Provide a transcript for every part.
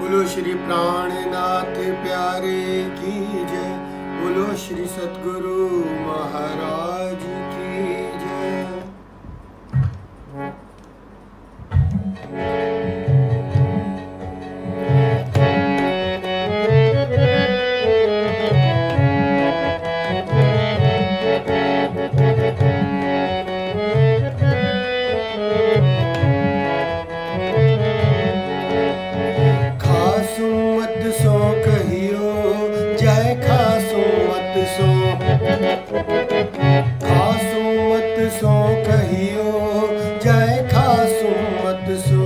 बोलो श्री प्राणनाथ प्यारे की जय। बोलो श्री सतगुरु महाराज की जय। खासु मत सो कहियो जय, खासु मत सो, खासु मत सो कहियो जय, खासु मत सो।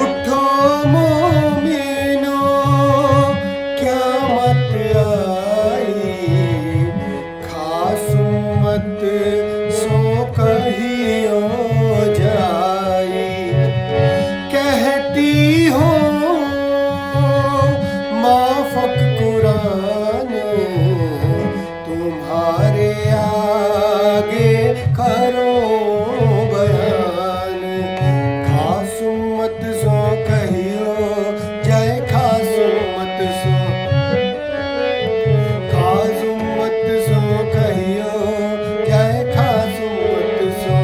उठो मोमिनो क्या मत आई, खासु मत सो कहियो जाई। कहती हो माफक कुरान, तुम्हारे आगे करो बयान। खासु मत सो कहियो जय, खासु मत सो, खासु मत सो कहियो जय, खासु मत सो।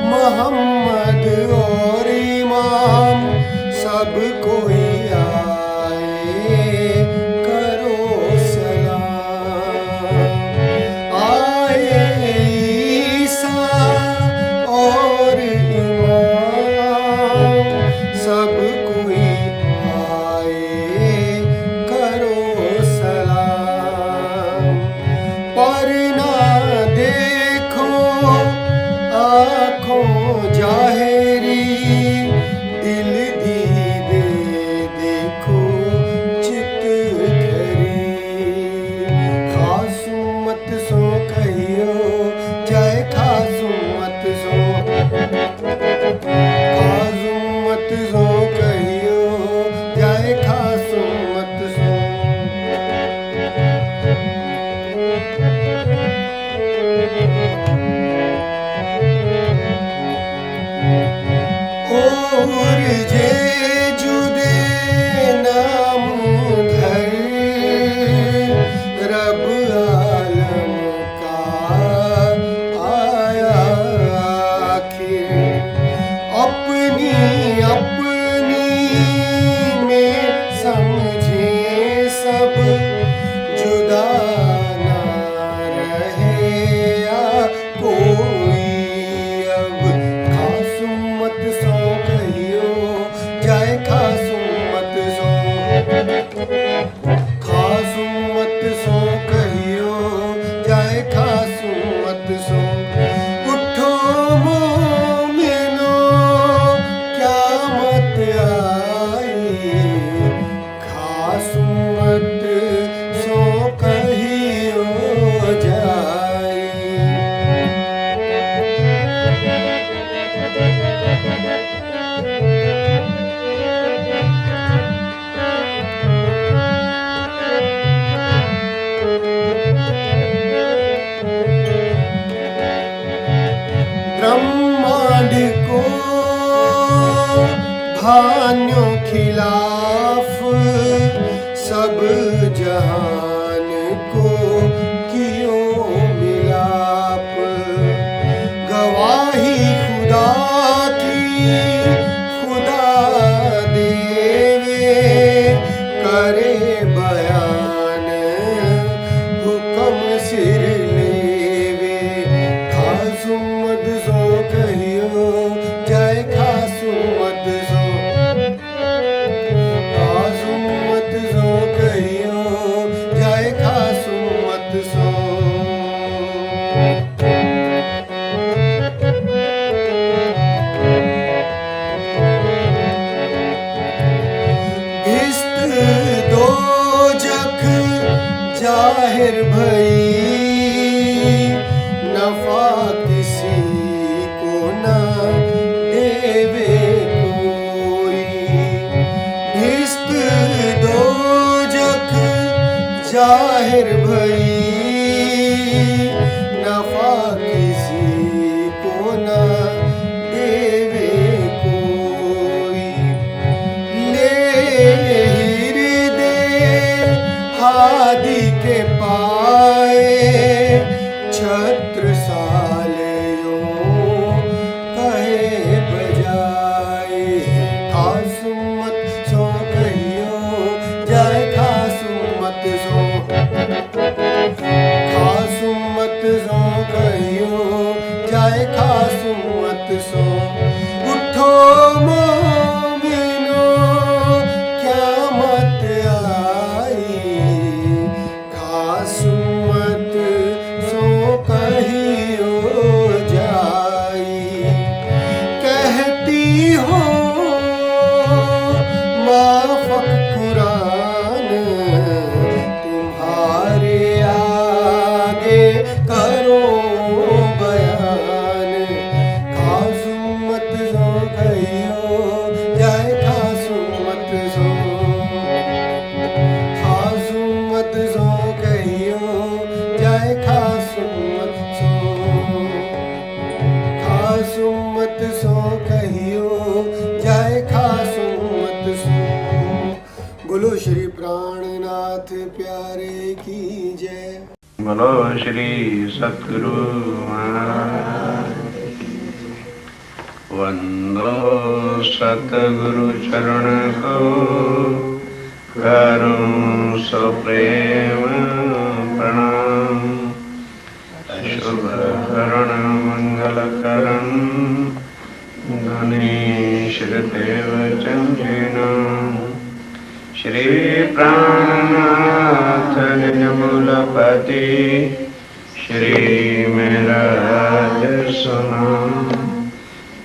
मोहम्मद और इमाम सब कोई आए करो सलाम। आए ईसा और इमाम सब कोई आए करो सलाम। पर ना देखो आँखों जाहिरी, दिल दीदे देखो चित धरी। खासु मत सो कहियो जय, खासु मत सो, खासु मत सो कहियो जय, खासु मत सो। और जे जुदे नाम धर, रब आलम का आया आखिर। अपनी अपनी में समझे सब, जुदा ना रहे या कोई अब। खासु मत सो कहियो जय, खासु मत सो, खासु मत सो कहियो जय, खासु मत सो। उठो मोमिनो क्या मत आई, खासु मत सो कहियो जाई। ब्रह्मांड को भान्यों खिलाफ, सब जहान को कियो मिलाप। गवाही खुदा की खुदा देवे, करे बयान हुक्म सिर लेवे। खासु मत सो कहियो जय, खासु मत सो, खासु मत सो कहियो जय, खासु मत सो। जाहिर भई नफा किसी को न देवे कोई। भिस्त दोजख जाहिर भई नफा किसी को न देवे कोई। ले हृदय हादि के पाए छत्रसाल यूं कहे बजाए। खासु मत सो कहियो जाए खासु मत सो। खासु मत सो कहियो जाए खासु मत सो। उठो मोमिनो क़यामत आई। खासु मत सो कहियो जाई। कहती हो माफ़क कुरान तुम्हारे आगे करो बयान। खासु मत सो कहियो जाए खासु मत सो। खासु मत सो कहियो जाए खासु मत सो। खासु मत सो कहियो जाए खासु मत सो। बोलो श्री प्राणनाथ प्यारे की जय। बोलो श्री सतगुरु महाराज। वंदो सतगुरु चरण को करूं सो प्रेम प्रणाम। शुभ करण मंगल करण गणेश देव चंद्रिना। श्री प्राणनाथ निजमूलपति श्री मेरा सुना।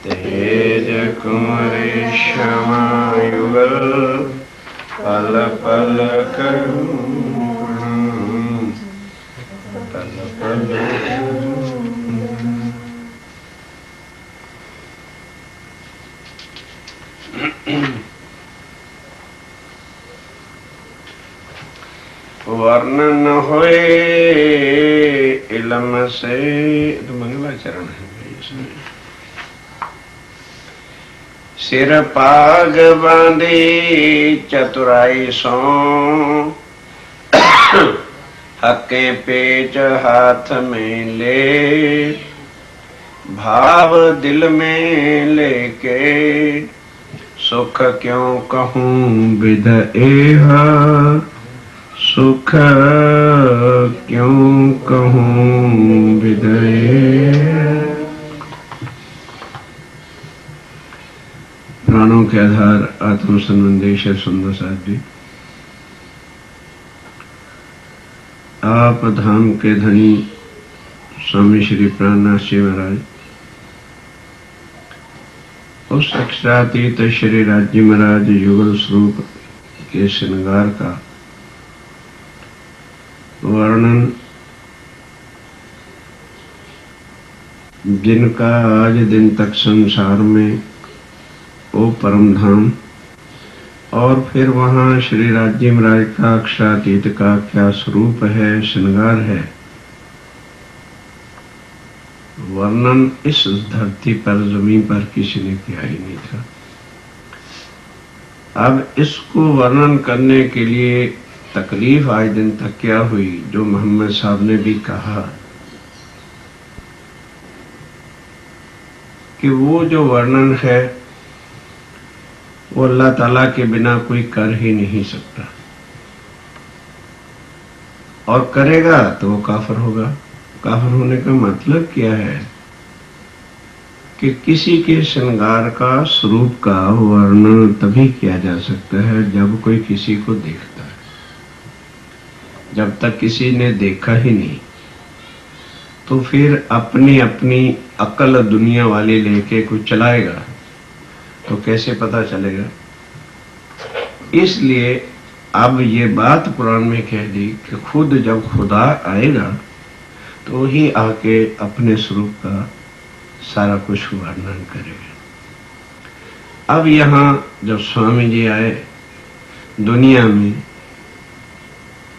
तेज कुमारी श्यामा युगल पल पल करुणा। पल पल वर्णन होए इलम से। तो मंगलाचरण है इसमें। सिर पाग बांधी चतुराई सो। हके पेच हाथ में ले। भाव दिल में लेके सुख क्यों कहूँ विध एह। सुख क्यों कहूँ विध एह। प्राणों के आधार आत्म संबंधेश्वर सुंदर साहब जी, आप धाम के धनी स्वामी श्री प्राणनाथ जी महाराज, उस अक्षरातीत श्री राज्य महाराज युगल स्वरूप के श्रृंगार का वर्णन जिनका आज दिन तक संसार में ओ परम धाम और फिर वहाँ श्री राज्य महाराज का अक्षरातीत का क्या स्वरूप है, श्रृंगार है, वर्णन इस धरती पर जमीन पर किसी ने किया ही नहीं था। अब इसको वर्णन करने के लिए तकलीफ आज दिन तक क्या हुई, जो मोहम्मद साहब ने भी कहा कि वो जो वर्णन है वो अल्लाह ताला के बिना कोई कर ही नहीं सकता, और करेगा तो वो काफिर होगा। काफिर होने का मतलब क्या है कि किसी के श्रृंगार का स्वरूप का वर्णन तभी किया जा सकता है जब कोई किसी को देखता है। जब तक किसी ने देखा ही नहीं तो फिर अपनी अपनी अकल दुनिया वाली लेके कुछ चलाएगा तो कैसे पता चलेगा। इसलिए अब ये बात पुराण में कह दी कि खुद जब खुदा आएगा तो ही आके अपने स्वरूप का सारा कुछ वर्णन करेगा। अब यहाँ जब स्वामी जी आए, दुनिया में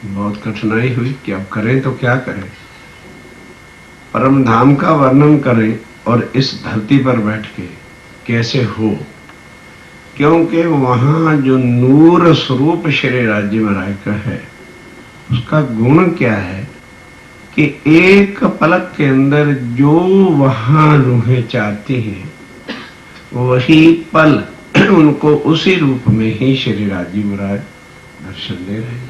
बहुत कठिनाई हुई कि अब करें तो क्या करें, परम धाम का वर्णन करें और इस धरती पर बैठ के कैसे हो, क्योंकि वहां जो नूर स्वरूप श्री राज्य महाराज का है उसका गुण क्या है कि एक पलक के अंदर जो वहां रूहें चाहती हैं वही पल उनको उसी रूप में ही श्री राज्य महाराज दर्शन दे रहे हैं।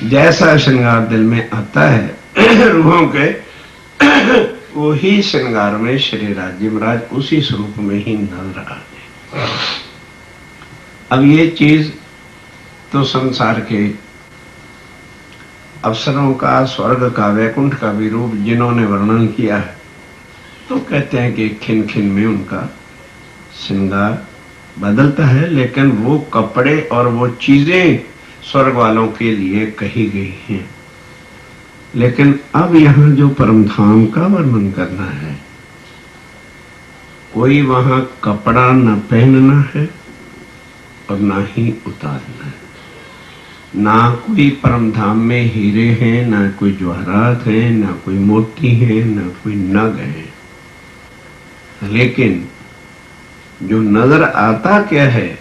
जैसा श्रृंगार दिल में आता है रूहों के वही श्रृंगार में श्री राज्य महाराज उसी स्वरूप में ही नजर आते। अब ये चीज तो संसार के अवसरों का, स्वर्ग का, वैकुंठ का भी रूप जिन्होंने वर्णन किया है तो कहते हैं कि खिन खिन में उनका श्रृंगार बदलता है, लेकिन वो कपड़े और वो चीजें स्वर्ग वालों के लिए कही गई हैं। लेकिन अब यहां जो परम धाम का वर्णन करना है, कोई वहां कपड़ा न पहनना है और ना ही उतारना है। ना कोई परम धाम में हीरे हैं, ना कोई जवाहरात हैं, ना कोई मोती हैं, ना कोई नग है। लेकिन जो नजर आता क्या है,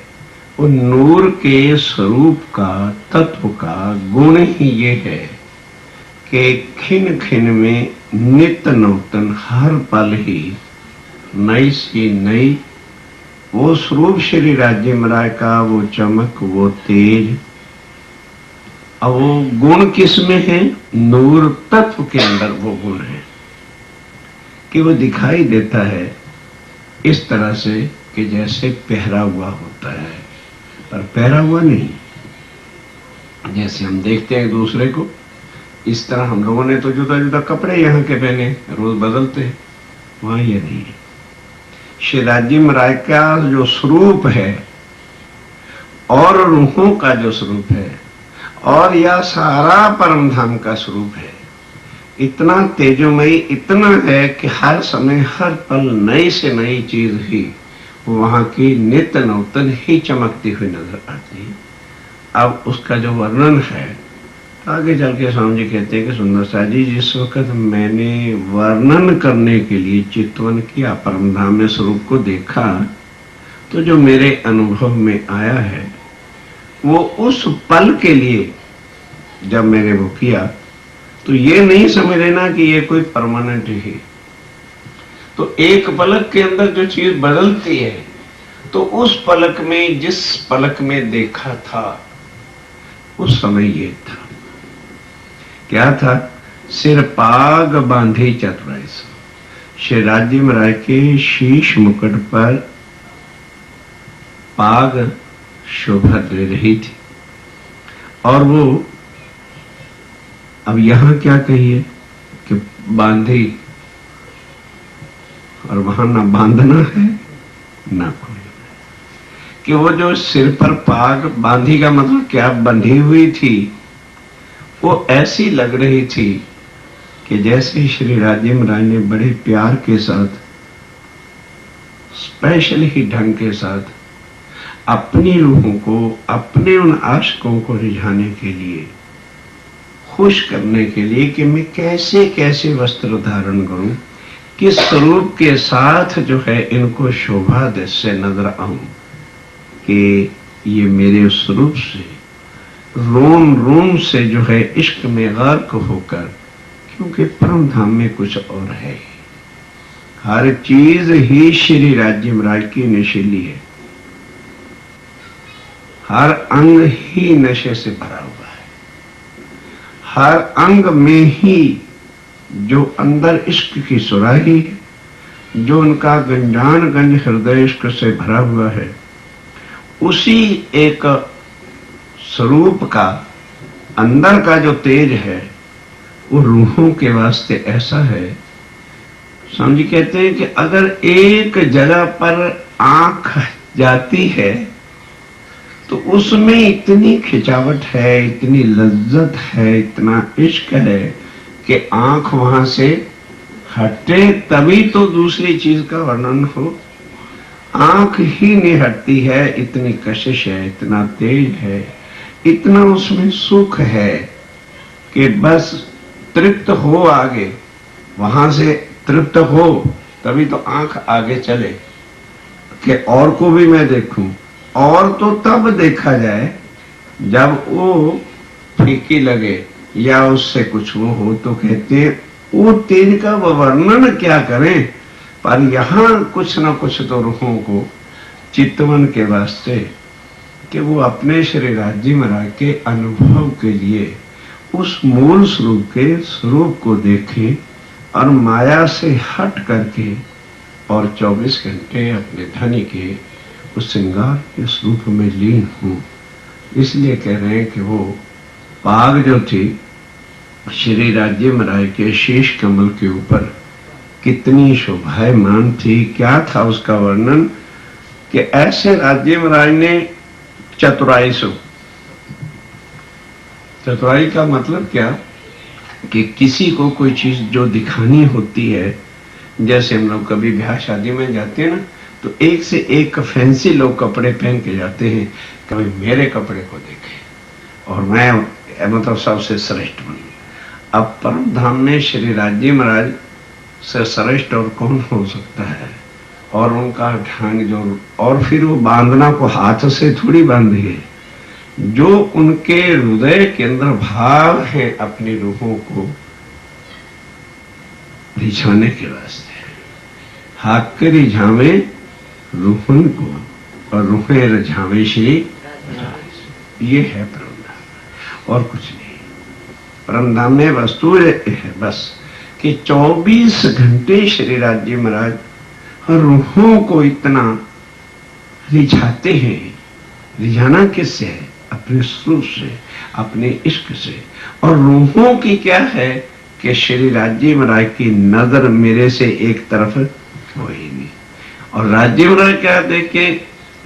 वो नूर के स्वरूप का, तत्व का गुण ही ये है कि खिन खिन में नित्य नूतन हर पल ही नई सी नई वो स्वरूप श्री राज्य महाराज का, वो चमक, वो तेज। और वो गुण किस में है? नूर तत्व के अंदर वो गुण है कि वो दिखाई देता है इस तरह से कि जैसे पहरा हुआ होता है, पर पहरा हुआ नहीं। जैसे हम देखते हैं दूसरे को, इस तरह हम लोगों ने तो जुदा जुदा कपड़े यहाँ के पहने, रोज बदलते हैं, वहां ये नहीं है। श्री राज्य महाराज का जो स्वरूप है और रूहों का जो स्वरूप है और या सारा परम धाम का स्वरूप है, इतना तेजोमयी, इतना है कि हर समय हर पल नई से नई चीज ही वहां की नित्य नूतन ही चमकती हुई नजर आती है। अब उसका जो वर्णन है, आगे चल के स्वामी जी कहते हैं कि सुंदर सा जी, जिस वक्त मैंने वर्णन करने के लिए चितवन किया, परम धाम में स्वरूप को देखा, तो जो मेरे अनुभव में आया है वो उस पल के लिए जब मैंने वो किया, तो ये नहीं समझ लेना कि ये कोई परमानेंट ही। तो एक पलक के अंदर जो चीज बदलती है, तो उस पलक में, जिस पलक में देखा था उस समय ये था। क्या था? सिर पाग बांधे चतुराई। श्री राज्य महाराज के शीश मुकुट पर पाग शोभा दे रही थी। और वो अब यहां क्या कहिए कि बांधी, और वहां ना बांधना है ना कोई, कि वो जो सिर पर पाग बांधी का मतलब क्या, बंधी हुई थी, वो ऐसी लग रही थी कि जैसे श्री राज्य महाराज ने बड़े प्यार के साथ, स्पेशल ही ढंग के साथ अपनी रूहों को, अपने उन आशिकों को रिझाने के लिए, खुश करने के लिए कि मैं कैसे कैसे वस्त्र धारण करूं, किस स्वरूप के साथ जो है इनको शोभा दे से नजर आऊं, कि ये मेरे स्वरूप से रोम रोम से जो है इश्क में गर्क होकर, क्योंकि परम धाम में कुछ और है, हर चीज ही श्री राज्य महाराज की नशीली है, हर अंग ही नशे से भरा हुआ है, हर अंग में ही जो अंदर इश्क की सुराही है, जो उनका गंजान गंज हृदय इश्क से भरा हुआ है, उसी एक स्वरूप का अंदर का जो तेज है वो रूहों के वास्ते ऐसा है। स्वामी जी कहते हैं कि अगर एक जगह पर आंख जाती है तो उसमें इतनी खिंचावट है, इतनी लज्जत है, इतना इश्क है कि आंख वहां से हटे तभी तो दूसरी चीज का वर्णन हो। आंख ही नहीं हटती है, इतनी कशिश है, इतना तेज है, इतना उसमें सुख है कि बस तृप्त हो आगे, वहां से तृप्त हो तभी तो आंख आगे चले कि और को भी मैं देखूं। और तो तब देखा जाए जब वो फीकी लगे या उससे कुछ वो हो, तो कहते हैं वो तेज का वर्णन क्या करें। पर यहां कुछ ना कुछ तो रूहों को चितवन के वास्ते कि वो अपने श्री राज्य महाराज के अनुभव के लिए उस मूल स्वरूप के स्वरूप को देखें और माया से हट करके और 24 घंटे अपने धनी के उस श्रृंगार के स्वरूप में लीन हूं। इसलिए कह रहे हैं कि वो पाग जो थी श्री राज्य महाराज के शीश कमल के ऊपर कितनी शोभायमान थी। क्या था उसका वर्णन कि ऐसे राज्य महाराज ने चतुराई से, चतुराई का मतलब क्या कि किसी को कोई चीज जो दिखानी होती है, जैसे हम लोग कभी ब्याह शादी में जाते हैं ना, तो एक से एक फैंसी लोग कपड़े पहन के जाते हैं, कभी मेरे कपड़े को देखे और मैं मतलब सबसे श्रेष्ठ बनूं। अब परम धाम में श्री राज्य महाराज से श्रेष्ठ और कौन हो सकता है। और उनका ढंग जो, और फिर वो बांधना को हाथ से थोड़ी बांधिए, जो उनके हृदय के अंदर भाव है अपनी रूहों को रिझाने के वास्ते। हाथ के रिझावे रूहन को और रूहें रिझावे श्री, ये है परम धाम और कुछ नहीं। परम धाम में वस्तु है बस कि 24 घंटे श्री राज्य महाराज रूहों को इतना रिझाते हैं। रिझाना किससे है? अपने स्वरूप से, अपने इश्क से। और रूहों की क्या है कि श्री राज्य महाराज की नजर मेरे से एक तरफ हो ही नहीं। और राज्य महाराज क्या देखे,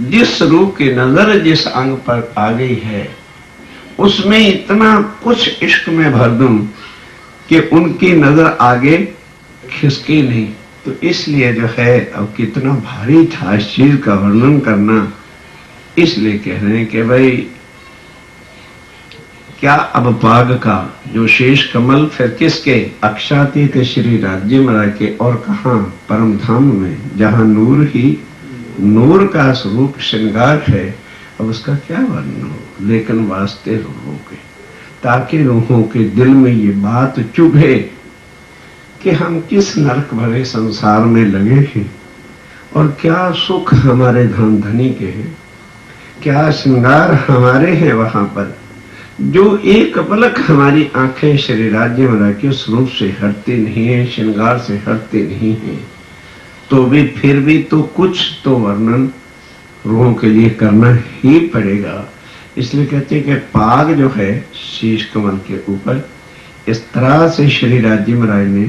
जिस रूप की नजर जिस अंग पर आ गई है उसमें इतना कुछ इश्क में भर दूं कि उनकी नजर आगे खिसके नहीं। तो इसलिए जो है अब कितना भारी था इस चीज का वर्णन करना। इसलिए कह रहे हैं कि भाई क्या अब पाग का जो शेष कमल फिर किसके, अक्षातीत श्री राज्य महाराज के। और कहां? परम धाम में, जहां नूर ही नूर का स्वरूप श्रृंगार है। अब उसका क्या वर्णन हो, लेकिन वास्ते रूहों के, ताकि रूहों के दिल में ये बात चुभे कि हम किस नरक भरे संसार में लगे हैं और क्या सुख हमारे धन धनी के हैं, क्या श्रृंगार हमारे हैं वहां पर, जो एक पलक हमारी आंखें श्री राज्य महाराज के स्वरूप से हटती नहीं है, श्रृंगार से हटती नहीं है। तो भी फिर भी तो कुछ तो वर्णन रूहों के लिए करना ही पड़ेगा। इसलिए कहते हैं कि पाग जो है शीश कमल के ऊपर इस तरह से श्री राज्य महाराज ने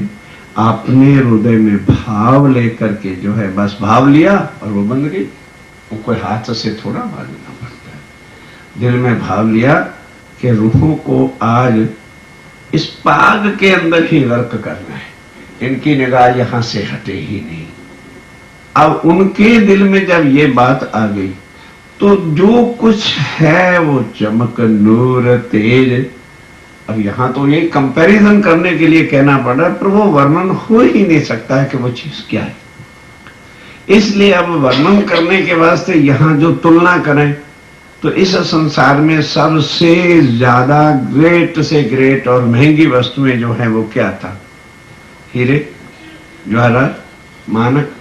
अपने हृदय में भाव लेकर के जो है बस भाव लिया और वो बंध गई। वो कोई हाथ से थोड़ा बांधना पड़ता है। दिल में भाव लिया कि रूहों को आज इस पाग के अंदर ही वर्क करना है, इनकी निगाह यहां से हटे ही नहीं। अब उनके दिल में जब ये बात आ गई तो जो कुछ है वो चमक नूर तेज। अब यहां तो ये कंपैरिजन करने के लिए कहना पड़ रहा है, पर वो वर्णन हो ही नहीं सकता है कि वो चीज क्या है। इसलिए अब वर्णन करने के वास्ते यहां जो तुलना करें तो इस संसार में सबसे ज्यादा ग्रेट से ग्रेट और महंगी वस्तुएं जो है वो क्या था? हीरे, जवाहरात, मानक,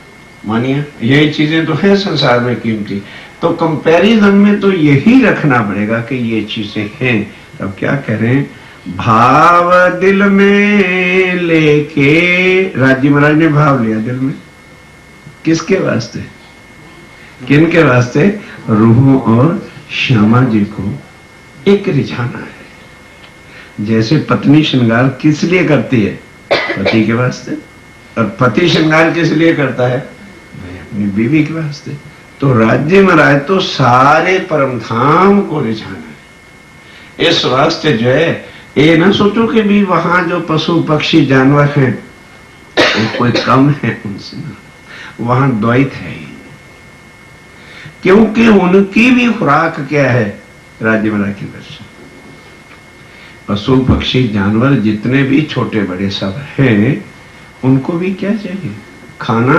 मानिया, यही चीजें तो है संसार में कीमती। तो कंपैरिजन में तो यही रखना पड़ेगा कि ये चीजें हैं। तब क्या कह रहे हैं? भाव दिल में लेके राज्य महाराज ने भाव लिया दिल में। किसके वास्ते? किन के वास्ते? रूहों और श्यामा जी को एक रिझाना है। जैसे पत्नी श्रृंगार किस लिए करती है? पति के वास्ते। और पति श्रृंगार किस लिए करता है? अपनी बीवी के वास्ते। तो राज्य में राय तो सारे परम धाम को रिझाना है। इस वास्ते जो है ये ना सोचो कि भी वहां जो पशु पक्षी जानवर हैं वो कोई कम है उनसे, ना, वहां द्वैत है ही। क्योंकि उनकी भी खुराक क्या है? राज्य में के दर्शन। पशु पक्षी जानवर जितने भी छोटे बड़े सब हैं, उनको भी क्या चाहिए? खाना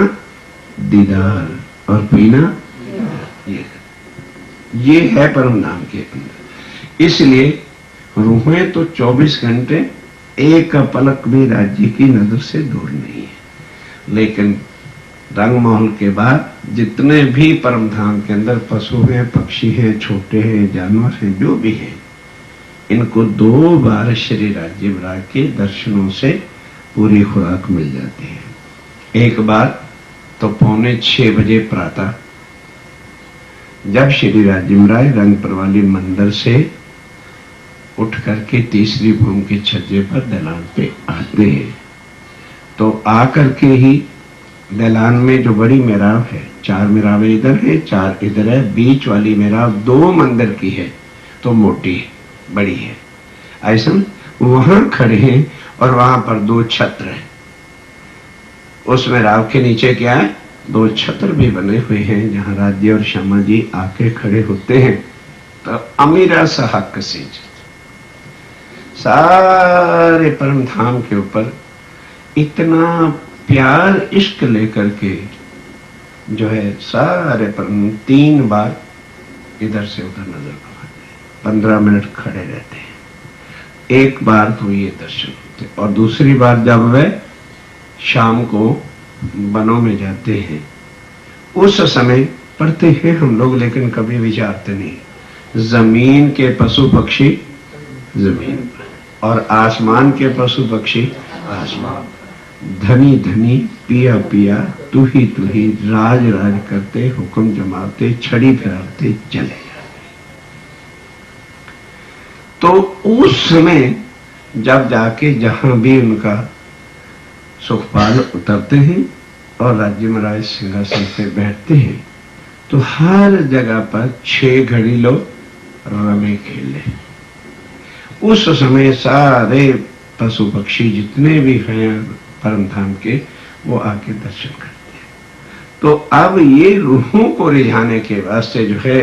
दीदार और पीना, ये है परम धाम के अंदर। इसलिए रूहें तो 24 घंटे एक पलक भी राज्य की नजर से दूर नहीं है। लेकिन रंग महल के बाद जितने भी परम धाम के अंदर पशु हैं, पक्षी हैं, छोटे हैं, जानवर हैं, जो भी हैं, इनको 2 बार श्री राज्य महाराज के दर्शनों से पूरी खुराक मिल जाती है। एक बार तो 5:45 बजे प्रातः, जब श्री राज्य महाराज रंगपुर वाली मंदिर से उठ करके तीसरी भूमि के छज्जे पर दलान पे आते हैं, तो आकर के ही दलान में जो बड़ी मेराव है, 4 मेरावें इधर है, 4 इधर है, बीच वाली मेराव 2 मंदिर की है, तो मोटी है, बड़ी है। ऐसा वहां खड़े हैं और वहां पर 2 छत्र हैं। उस मेराव के नीचे क्या है? 2 छत्र भी बने हुए हैं, जहां राज्य और श्यामा जी आके खड़े होते हैं। तो अमीरा सा हक से सारे परम धाम के ऊपर इतना प्यार इश्क लेकर के जो है सारे परम 3 बार इधर से उधर नजर घुमाते हैं, 15 मिनट खड़े रहते हैं। एक बार तो ये दर्शन होते, और दूसरी बार जब वे शाम को वनों में जाते हैं, उस समय पढ़ते हैं हम लोग, लेकिन कभी विचारते नहीं। जमीन के पशु पक्षी जमीन पर, और आसमान के पशु पक्षी आसमान। धनी धनी पिया पिया तू ही राज राज करते, हुक्म जमाते, छड़ी फिराते चले जाते। तो उस समय जब जाके जहां भी उनका सुखपाल उतरते हैं और राज्य महाराज सिंहासन पे बैठते हैं, तो हर जगह पर 6 घड़ी लोग रमे खेले। उस समय सारे पशु पक्षी जितने भी हैं परम धाम के, वो आके दर्शन करते हैं। तो अब ये रूहों को रिझाने के वास्ते जो है,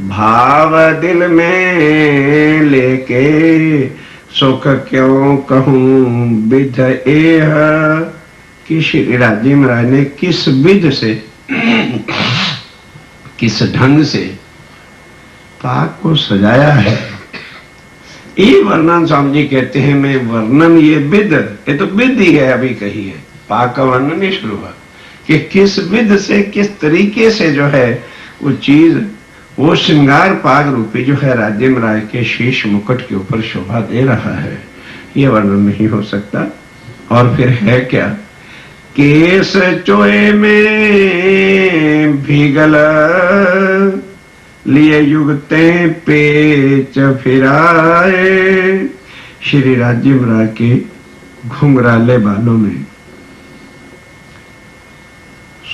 भाव दिल में लेके सुख क्यों कहूं विध एह, कि श्री राज्य महाराज ने किस विध से किस ढंग से पाक को सजाया है। ये वर्णन स्वामी जी कहते हैं, मैं वर्णन ये विध, ये तो विध ही है, अभी कही है, पाक का वर्णन नहीं शुरू हुआ कि किस विध से, किस तरीके से जो है वो चीज, वो श्रृंगार पाक रूपी जो है राज्य महाराज के शीश मुकुट के ऊपर शोभा दे रहा है, ये वर्णन नहीं हो सकता। और फिर है क्या? केस चोए में भीगल लिए युगते पेच फिराए, श्री राज्य महाराज के घुंघराले बालों में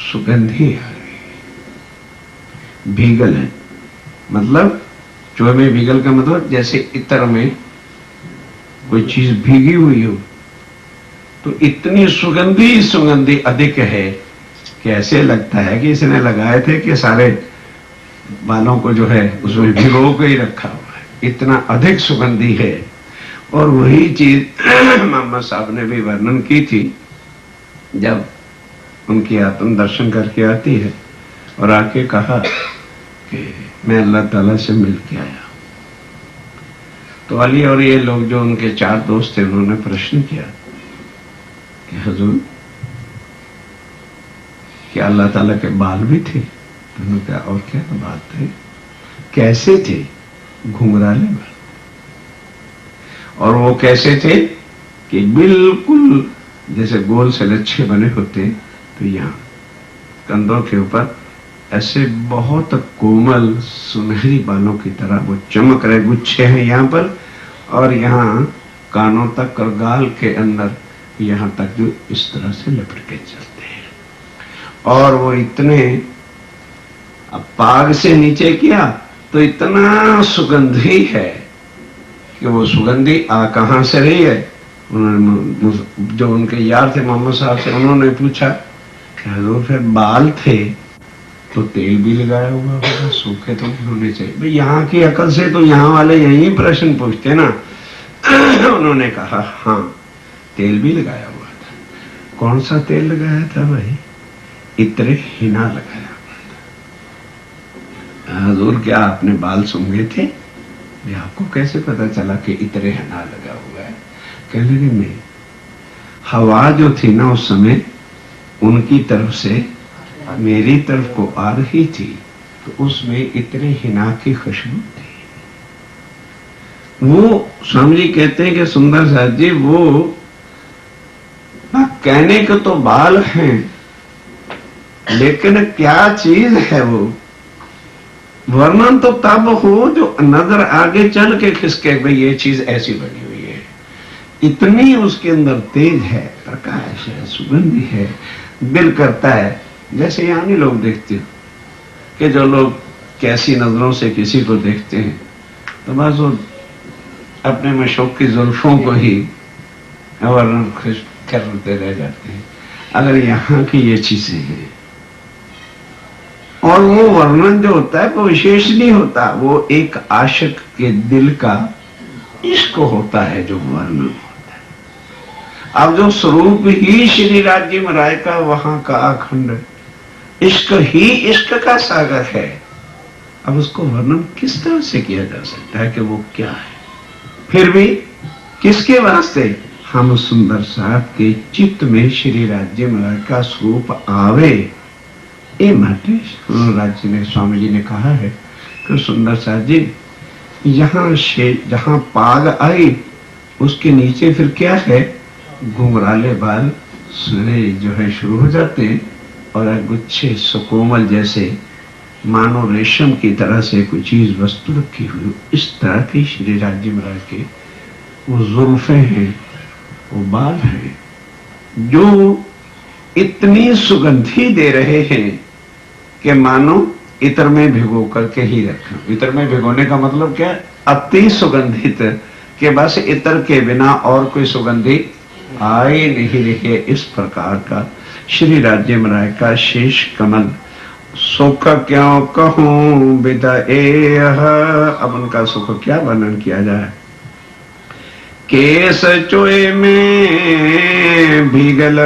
सुगंधी आ रही। भीगल है मतलब, चोए में भीगल का मतलब जैसे इत्र में कोई चीज भीगी हुई हो, तो इतनी सुगंधी अधिक है कि ऐसे लगता है कि इसने लगाए थे कि सारे बालों को जो है उसमें भिगो के ही रखा हुआ है, इतना अधिक सुगंधी है। और वही चीज मोहम्मद साहब ने भी वर्णन की थी, जब उनकी आत्म दर्शन करके आती है और आके कहा कि मैं अल्लाह ताला से मिल के आया। तो अली और ये लोग जो उनके 4 दोस्त थे, उन्होंने प्रश्न किया कि हुजूर क्या अल्लाह ताला के बाल भी थे? तो उन्होंने कहा और क्या बात है, कैसे थे? घुंघराले बाल। और वो कैसे थे कि बिल्कुल जैसे गोल से लच्छे बने होते, तो यहाँ कंधों के ऊपर ऐसे बहुत कोमल सुनहरी बालों की तरह वो चमक रहे, गुच्छे हैं यहाँ पर, और यहाँ कानों तक और गाल के अंदर यहाँ तक जो इस तरह से लपट के चलते हैं। और वो इतने अब पाग से नीचे किया तो इतना सुगंधी है कि वो सुगंधी कहां से रही है। उन्होंने, जो उनके यार थे मोहम्मद साहब से, उन्होंने पूछा कि हजूर फिर बाल थे तो तेल भी लगाया हुआ होगा, सूखे तो नहीं होने चाहिए। भाई यहाँ की अकल से तो यहाँ वाले यही प्रश्न पूछते ना। उन्होंने कहा हाँ, तेल भी लगाया हुआ था। कौन सा तेल लगाया था भाई? इतरे हिना लगाया हुआ था। हजूर क्या आपने बाल सूंघे थे? आपको कैसे पता चला कि इतरे हिना लगा हुआ है? कहने लगे नहीं, हवा जो थी ना उस समय उनकी तरफ से मेरी तरफ को आ रही थी, तो उसमें इतने हिना की खुशबू थी। वो स्वामी जी कहते हैं कि सुंदर साहब जी, वो कहने के तो बाल हैं, लेकिन क्या चीज है वो? वर्णन तो तब हो जो नजर आगे चल के खिसके, भाई ये चीज ऐसी बनी हुई है। इतनी उसके अंदर तेज है, प्रकाश है, सुगंधी है, दिल करता है। जैसे यहाँ नहीं लोग देखते कि जो लोग कैसी नजरों से किसी को देखते हैं, तो बस वो अपने मशौक की जुल्फों को ही वर्णन करते रह जाते हैं। अगर यहाँ की ये चीजें हैं, और वो वर्णन जो होता है वो विशेष नहीं होता, वो एक आशिक के दिल का इश्क होता है जो वर्णन होता है। अब जो स्वरूप ही श्री राज्य में राय का, वहां का अखंड इश्क ही इश्क का सागर है। अब उसको वर्णन किस तरह से किया जा सकता है कि वो क्या है? फिर भी किसके वास्ते? हम सुंदर साहब के चित्त में श्री राज्य में राय का स्वरूप आवे, ए माटे राज्य ने स्वामी जी ने कहा है कि सुंदर साहब जी, जहां पाग आई उसके नीचे फिर क्या है? घुंघराले बाल जो है शुरू हो जाते हैं, और गुच्छे सुकोमल जैसे मानो रेशम की तरह से कोई चीज वस्तु रखी हुई, इस तरह की श्री राज्य महाराज के वो जुल्फे हैं, वो बाल हैं, जो इतनी सुगंधी दे रहे हैं कि मानो इत्र में भिगो करके ही रखा। इत्र में भिगोने का मतलब क्या? अति सुगंधित, कि बस इत्र के बिना और कोई सुगंधी आ ही नहीं रही है। इस प्रकार का श्री राज्य महाराज का शेष कमल, सुख क्यों कहूं विदय। अब उनका सुख क्या वर्णन किया जाए? केस चोए में भीगल,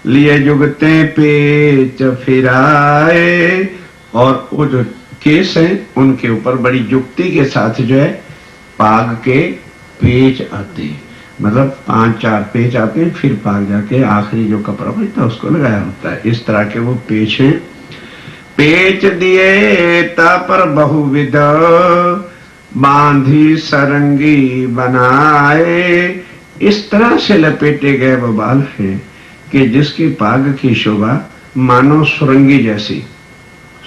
लिए जुगते पेच फिराए। और वो जो केस हैं उनके ऊपर बड़ी युक्ति के साथ जो है पाग के पेच आते हैं, मतलब 5-4 पेच आते हैं, फिर पाग जाके आखिरी जो कपड़ा बचता है उसको लगाया होता है। इस तरह के वो पेच हैं। पेच दिए ता पर बहुविध, बांधी सरंगी बनाए। इस तरह से लपेटे गए वो बाल हैं कि जिसकी पाग की शोभा मानो सुरंगी जैसी।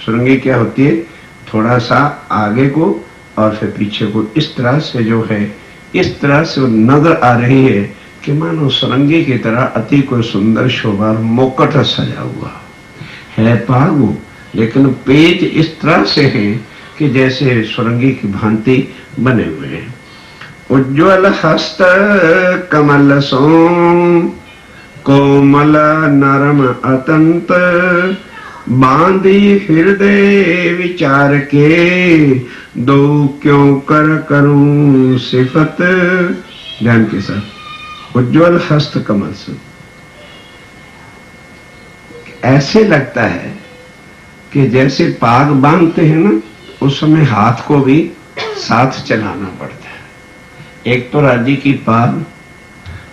सुरंगी क्या होती है? थोड़ा सा आगे को और फिर पीछे को, इस तरह से जो है, इस तरह से वो नजर आ रही है कि मानो सुरंगी की तरह अति कोई सुंदर शोभा मुकुट सजा हुआ है पाग, लेकिन पेच इस तरह से है कि जैसे सुरंगी की भांति बने हुए हैं। उज्ज्वल हस्त कमल सो, कोमल नरम अतंत, बांधी हृदय विचार के, दो क्यों कर करूं सिफत। ध्यान के साथ, उज्ज्वल हस्त कमल से ऐसे लगता है कि जैसे पाग बांधते हैं ना, उस समय हाथ को भी साथ चलाना पड़ता है। एक तो राज्य की पाग,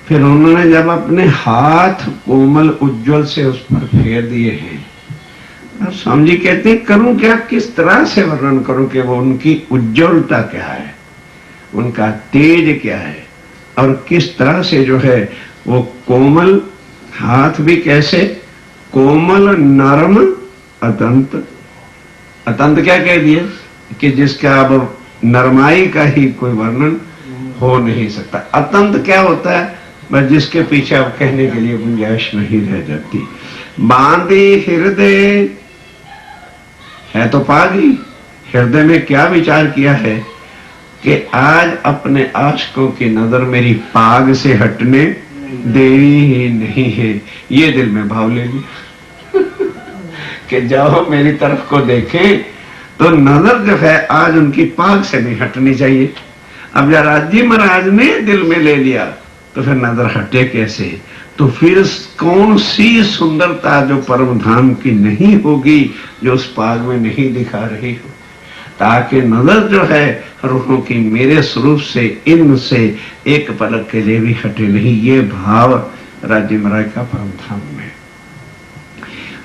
फिर उन्होंने जब अपने हाथ कोमल उज्ज्वल से उस पर फेर दिए हैं, अब स्वामी जी कहते हैं करूं क्या, किस तरह से वर्णन करूं कि वो उनकी उज्ज्वलता क्या है, उनका तेज क्या है, और किस तरह से जो है वो कोमल हाथ भी कैसे कोमल नरम अतंत। अतंत क्या कह दिया कि जिसका अब नरमाई का ही कोई वर्णन हो नहीं सकता। अतंत क्या होता है? बस जिसके पीछे अब कहने के लिए गुंजाइश नहीं रह जाती। बांधी हृदय है तो पाग ही। हृदय में क्या विचार किया है कि आज अपने आशिकों की नजर मेरी पाग से हटने देनी ही नहीं है। ये दिल में भाव ले लिया कि जाओ मेरी तरफ को देखें तो नजर जो है आज उनकी पाग से नहीं हटनी चाहिए। अब जब राजी महाराज ने दिल में ले लिया तो फिर नजर हटे कैसे? तो फिर कौन सी सुंदरता जो परम धाम की नहीं होगी जो उस पाग में नहीं दिखा रही हो, ताकि नजर जो है रूहों की मेरे स्वरूप से इनसे एक पलक के लिए भी हटे नहीं। ये भाव राजी महाराज का परम धाम में।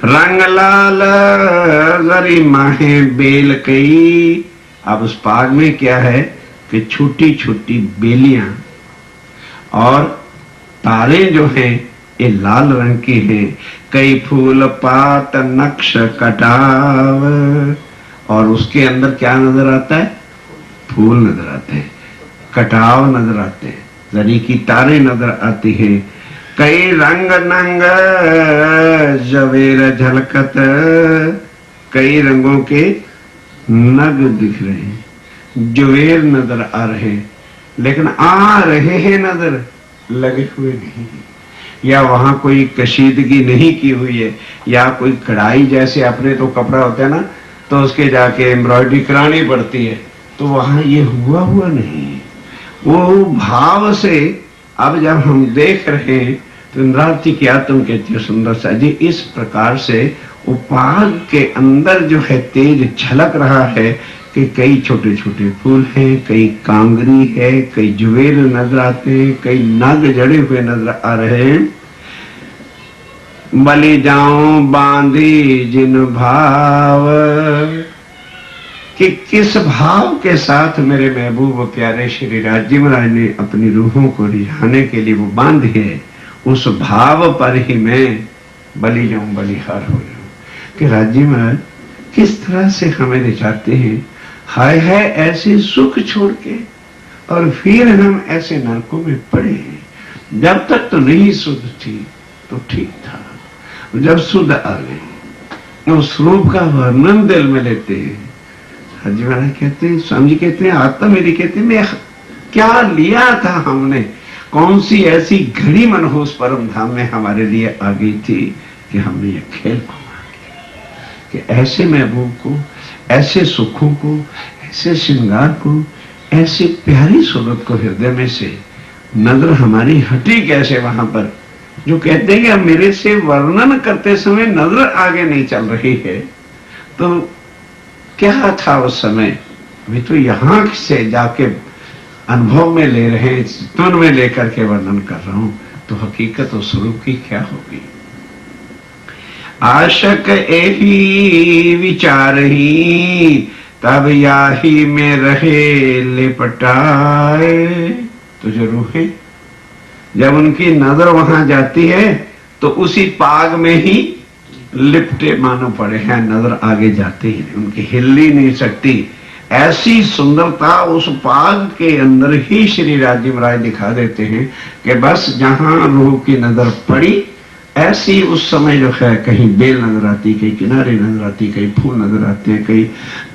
रंग लाल गरी माहे बेल कई। अब उस पाग में क्या है कि छोटी छोटी बेलियां और तारे जो हैं ये लाल रंग के हैं। कई फूल पात नक्श कटाव, और उसके अंदर क्या नजर आता है? फूल नजर आते हैं, कटाव नजर आते हैं, जरी की तारे नजर आती हैं। कई रंग नंग जवेर झलकत, कई रंगों के नग दिख रहे हैं, जवेर नजर आ रहे हैं, लेकिन आ रहे हैं नजर, लगे हुए नहीं। या वहां कोई कशीदगी नहीं की हुई है, या कोई कढ़ाई, जैसे अपने तो कपड़ा होता है ना तो उसके जाके एम्ब्रॉयडरी करानी पड़ती है, तो वहां ये हुआ नहीं। वो भाव से अब जब हम देख रहे हैं तो इंद्रावती क्या तुम कहती हो सुंदर सा जी, इस प्रकार से उपाग के अंदर जो है तेज झलक रहा है कि कई छोटे छोटे फूल हैं, कई कांगरी है, कई जुवेल नजर आते हैं, कई नग जड़े हुए नजर आ रहे हैं। बलि जाऊं बांधी जिन भाव, कि किस भाव के साथ मेरे महबूब प्यारे श्री राजी महाराज ने अपनी रूहों को रिझाने के लिए वो बांधी है, उस भाव पर ही मैं बलि जाऊं बलिहार हो जाऊं। कि राजी महाराज किस तरह से हमें रिझाते हैं, हाय है ऐसे सुख छोड़ के, और फिर हम ऐसे नरकों में पड़े हैं। जब तक तो नहीं शुद्ध थी तो ठीक था, जब शुद्ध आ गई उस रूप का वर्णन दिल में लेते हैं। हाजी महाराज कहते हैं, स्वामी जी कहते हैं, आत्मा मेरी कहते हैं, मैं क्या लिया था हमने, कौन सी ऐसी घड़ी मनहूस परम धाम में हमारे लिए आ गई थी कि हमने ये खेल घुमा लिया कि ऐसे महबूब को, ऐसे सुखों को, ऐसे श्रृंगार को, ऐसे प्यारी सूरत को हृदय में से नजर हमारी हटी कैसे वहां पर, जो कहते हैं कि अब मेरे से वर्णन करते समय नजर आगे नहीं चल रही है। तो क्या था उस समय, अभी तो यहां से जाके अनुभव में ले रहे हैं, चिंतन में लेकर के वर्णन कर रहा हूं, तो हकीकत और स्वरूप की क्या होगी। आशक एही विचार ही तब याही में रहे लिपटाए। तो जो रूहें जब उनकी नजर वहां जाती है तो उसी पाग में ही लिपटे मानो पड़े हैं, नजर आगे जाती है, उनकी हिल ही नहीं सकती। ऐसी सुंदरता उस पाग के अंदर ही श्री राजी महाराज दिखा देते हैं कि बस जहां रूह की नजर पड़ी, ऐसी उस समय जो है कहीं बेल नजर आती, कहीं किनारे नजर आती, कहीं फूल नजर आते हैं, कहीं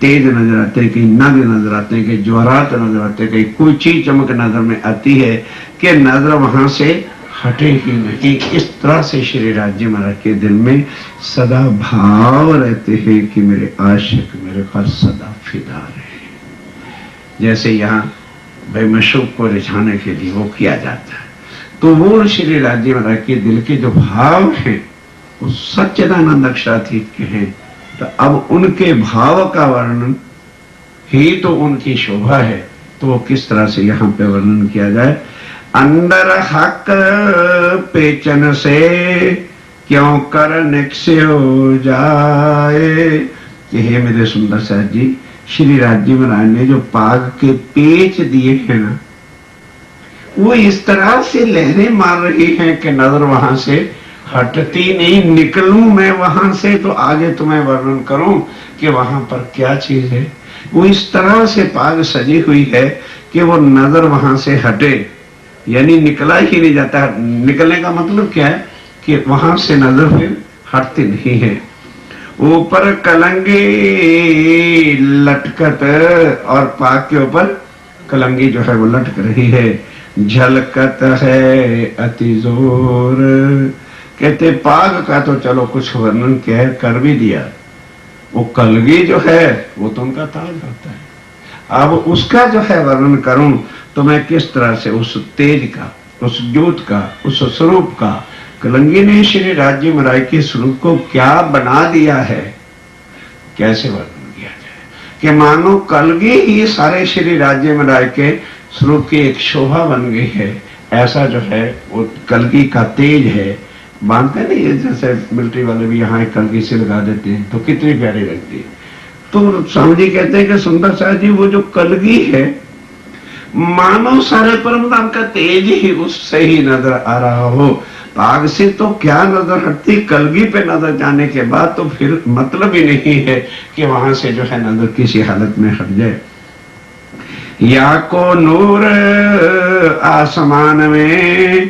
तेज नजर आते हैं, कहीं नग नजर आते हैं, कहीं ज्वारात नजर आते हैं, कहीं कोई चीज चमक नजर में आती है कि नजर वहां से हटे ही नहीं। इस तरह से श्री राजी महाराज के दिल में सदा भाव रहते हैं कि मेरे आशिक मेरे पर सदा फिदा रहे। जैसे यहाँ भाई मशूक को रिझाने के लिए वो किया जाता है, तो वो श्री राजी महाराज के दिल के जो भाव हैं वो सच्चिदानंद अक्षरातीत के हैं। तो अब उनके भाव का वर्णन ही तो उनकी शोभा है, तो वो किस तरह से यहाँ पे वर्णन किया जाए। अंदर हक पेचन से क्यों कर निक्ष्य हो जाए। कि हे मेरे सुंदर साथ जी, श्री राजी महाराज ने जो पाग के पेच दिए हैं ना, वो इस तरह से लहरें मार रही हैं कि नजर वहां से हटती नहीं। निकलूं मैं वहां से तो आगे तुम्हें वर्णन करूं कि वहां पर क्या चीज है। वो इस तरह से पाग सजी हुई है कि वो नजर वहां से हटे, यानी निकला ही नहीं जाता। निकलने का मतलब क्या है कि वहां से नजर फिर हटती नहीं है। ऊपर कलंगी लटकत और पाग के ऊपर कलंगी जो है वो लटक रही है। झलकत है अति जोर। कहते पाग का तो चलो कुछ वर्णन कर भी दिया, वो कलगी जो है वो तो उनका ताज होता है। अब उसका जो है वर्णन करूं तो मैं किस तरह से उस तेज का, उस ज्योत का, उस स्वरूप का, कलंगी ने श्री राज्य मराई के स्वरूप को क्या बना दिया है, कैसे वर्णन किया जाए कि मानो कलगी ही सारे श्री राज्य मराई के स्वरूप की एक शोभा बन गई है। ऐसा जो है वो कलगी का तेज है। बांधते नहीं है, जैसे मिलिट्री वाले भी यहाँ कलगी से लगा देते हैं तो कितनी प्यारी लगती है। तो स्वामी जी कहते हैं कि सुंदर शाह जी वो जो कलगी है मानो सारे परम धाम का तेज ही उससे ही नजर आ रहा हो। पाग से तो क्या नजर हटती, कलगी पे नजर जाने के बाद तो फिर मतलब ही नहीं है कि वहां से जो है नजर किसी हालत में हट जाए। या को नूर आसमान में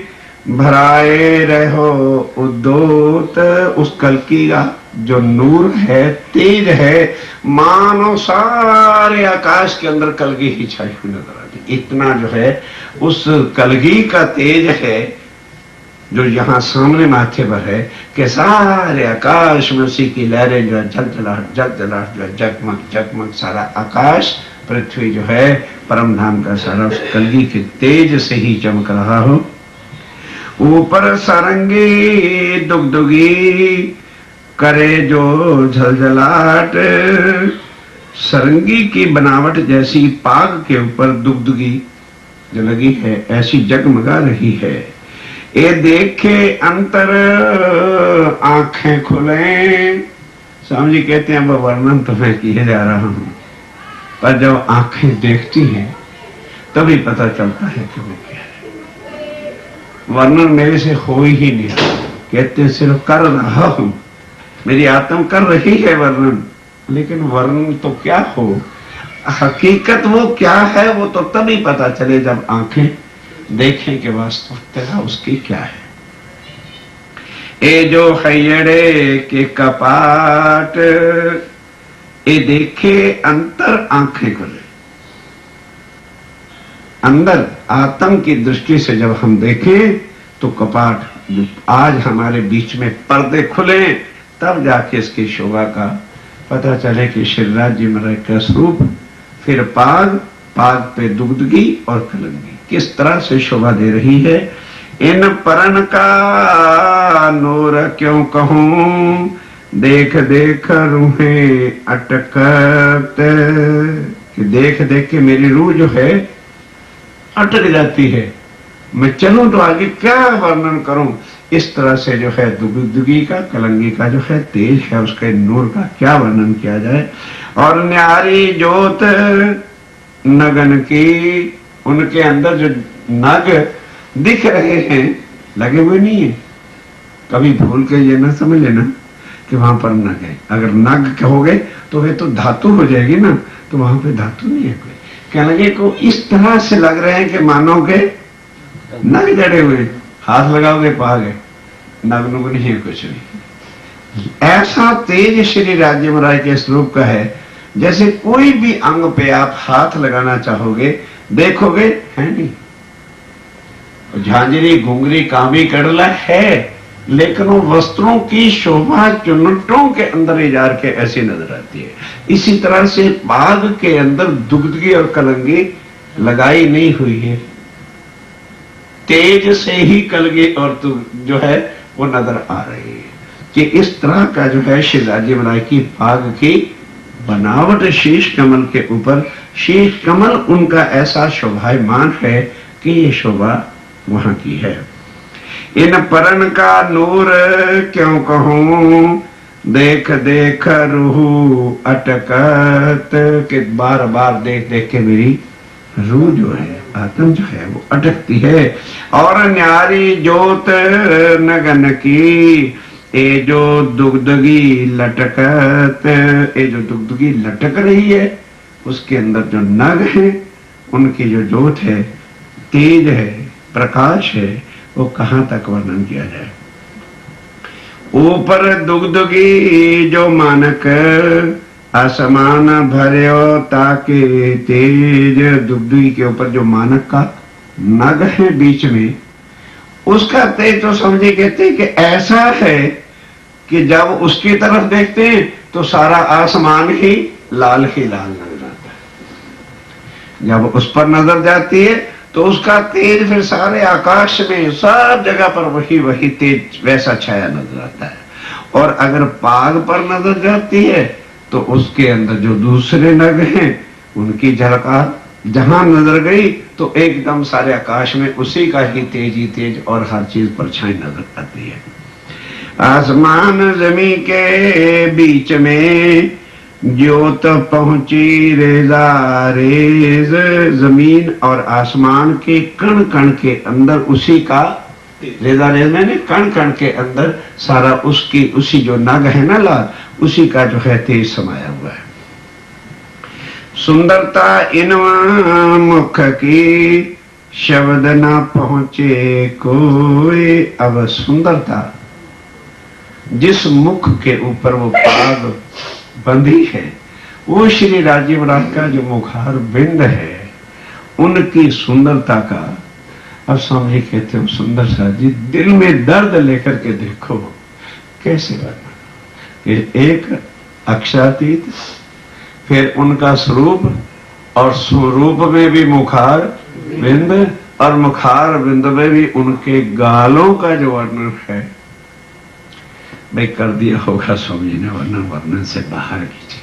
भराए रहो उद्योत। उस कलकी का जो नूर है, तेज है, मानो सारे आकाश के अंदर कलगी ही छाई हुई नजर आती। इतना जो है उस कलगी का तेज है जो यहाँ सामने माथे पर है कि सारे आकाश में उसी की लहरें जो है जलजलाहट जो है जगमग जगमग सारा आकाश, पृथ्वी जो है परम धाम का सारा उस कलगी के तेज से ही चमक रहा हो। ऊपर सारंगी दुगदुगी करे जो झलझलाट। सरंगी की बनावट जैसी पाग के ऊपर दुगदुगी जो लगी है ऐसी जगमगा रही है। ये देखे अंतर आंखें खुले। स्वामी जी कहते हैं वो वर्णन तो मैं किए जा रहा हूं, पर जब आंखें देखती हैं तभी पता चलता है कि वो क्या है। वर्णन मेरे से हो ही नहीं, कहते सिर्फ कर रहा हूं, मेरी आत्मा कर रही है वर्णन, लेकिन वर्णन तो क्या हो, हकीकत वो क्या है वो तो तभी पता चले जब आंखें देखें कि वास्तविकता उसकी क्या है। ए जो हैयड़े के कपाट, ए देखे अंतर आंखें खुले। अंदर आत्म की दृष्टि से जब हम देखें तो कपाट जो आज हमारे बीच में पर्दे खुले तब जाके इसकी शोभा का पता चले कि श्री राज्य महाराज का स्वरूप, फिर पाग, पाग पे दुगदुगी और कलंगी किस तरह से शोभा दे रही है। इन परन का नूर क्यों कहूं, देख देख रूहें अटकत। कि देख देख के मेरी रूह जो है अटक जाती है, मैं चलूं तो आगे क्या वर्णन करूं। इस तरह से जो है दुगदुगी का, कलंगी का जो है तेज है, उसके नूर का क्या वर्णन किया जाए। और न्यारी ज्योत नगन की, उनके अंदर जो नग दिख रहे हैं लगे हुए नहीं है। कभी भूल के ये ना समझ लेना कि वहां पर नग है। अगर नग कहोगे तो वे तो धातु हो जाएगी ना, तो वहां पे धातु नहीं है कोई। कलंगी को इस तरह से लग रहे हैं कि मानो के नग जड़े हुए, हाथ लगाओगे पागे, नग नुग नहीं है कुछ नहीं। ऐसा तेज श्री राज्य महाराज के स्वरूप का है, जैसे कोई भी अंग पे आप हाथ लगाना चाहोगे देखोगे है नहीं। झांझरी घुंगरी कामी कड़ला है, लेकिन वो वस्त्रों की शोभा चुनटों के अंदर ही जार के ऐसी नजर आती है। इसी तरह से बाग के अंदर दुगदगी और कलंगी लगाई नहीं हुई है, तेज से ही कलगी और जो है वो नजर आ रही है। कि इस तरह का जो है श्री राज्य महाराज की बाग की बनावट शीश कमल के ऊपर, शीश कमल उनका ऐसा शोभायमान है कि ये शोभा वहां की है। इन परन का नूर क्यों कहूं, देख देख रूह अटकत। के बार बार देख देख के मेरी रूह जो है, आत्म जो है वो अटकती है। और न्यारी ज्योत नगन की, ए जो दुगदुगी लटकत, ए जो दुगदुगी लटक रही है उसके अंदर जो नग है, उनकी जो ज्योत है, तेज है, प्रकाश है, वो कहां तक वर्णन किया जाए। ऊपर दुगदुगी जो मानक, आसमान भर्यो ताके तेज। दुगदुगी के ऊपर जो मानक का नग है बीच में, उसका तेज तो समझे कहते हैं कि ऐसा है कि जब उसकी तरफ देखते हैं तो सारा आसमान ही लाल नजर आता है। जब उस पर नजर जाती है तो उसका तेज फिर सारे आकाश में सब जगह पर वही तेज वैसा छाया नजर आता है। और अगर पाग पर नजर जाती है तो उसके अंदर जो दूसरे नग हैं उनकी झलकार जहां नजर गई तो एकदम सारे आकाश में उसी का ही तेज और हर चीज परछाई नजर आती है। आसमान जमीन के बीच में ज्योत पहुंची रेजा रेज। जमीन और आसमान के कण कण के अंदर उसी का रेजा रेज मैंने कण कण के अंदर सारा उसी जो नग है ना लाल, उसी का जो है तेज समाया हुआ है। सुंदरता इन मुख की शब्द ना पहुंचे कोई। अब सुंदरता जिस मुख के ऊपर वो पाग बंधी है, वो श्री राजीव राज का जो मुखार बिंद है, उनकी सुंदरता का अब स्वामी कहते हो सुंदर सा जी दिल में दर्द लेकर के देखो कैसे वर्णन। एक अक्षरातीत, फिर उनका स्वरूप, और स्वरूप में भी मुखार बिंद, और मुखार बिंद में भी उनके गालों का जो वर्णन है, भाई कर दिया होगा स्वामी जी ने वर्णन से बाहर की चीज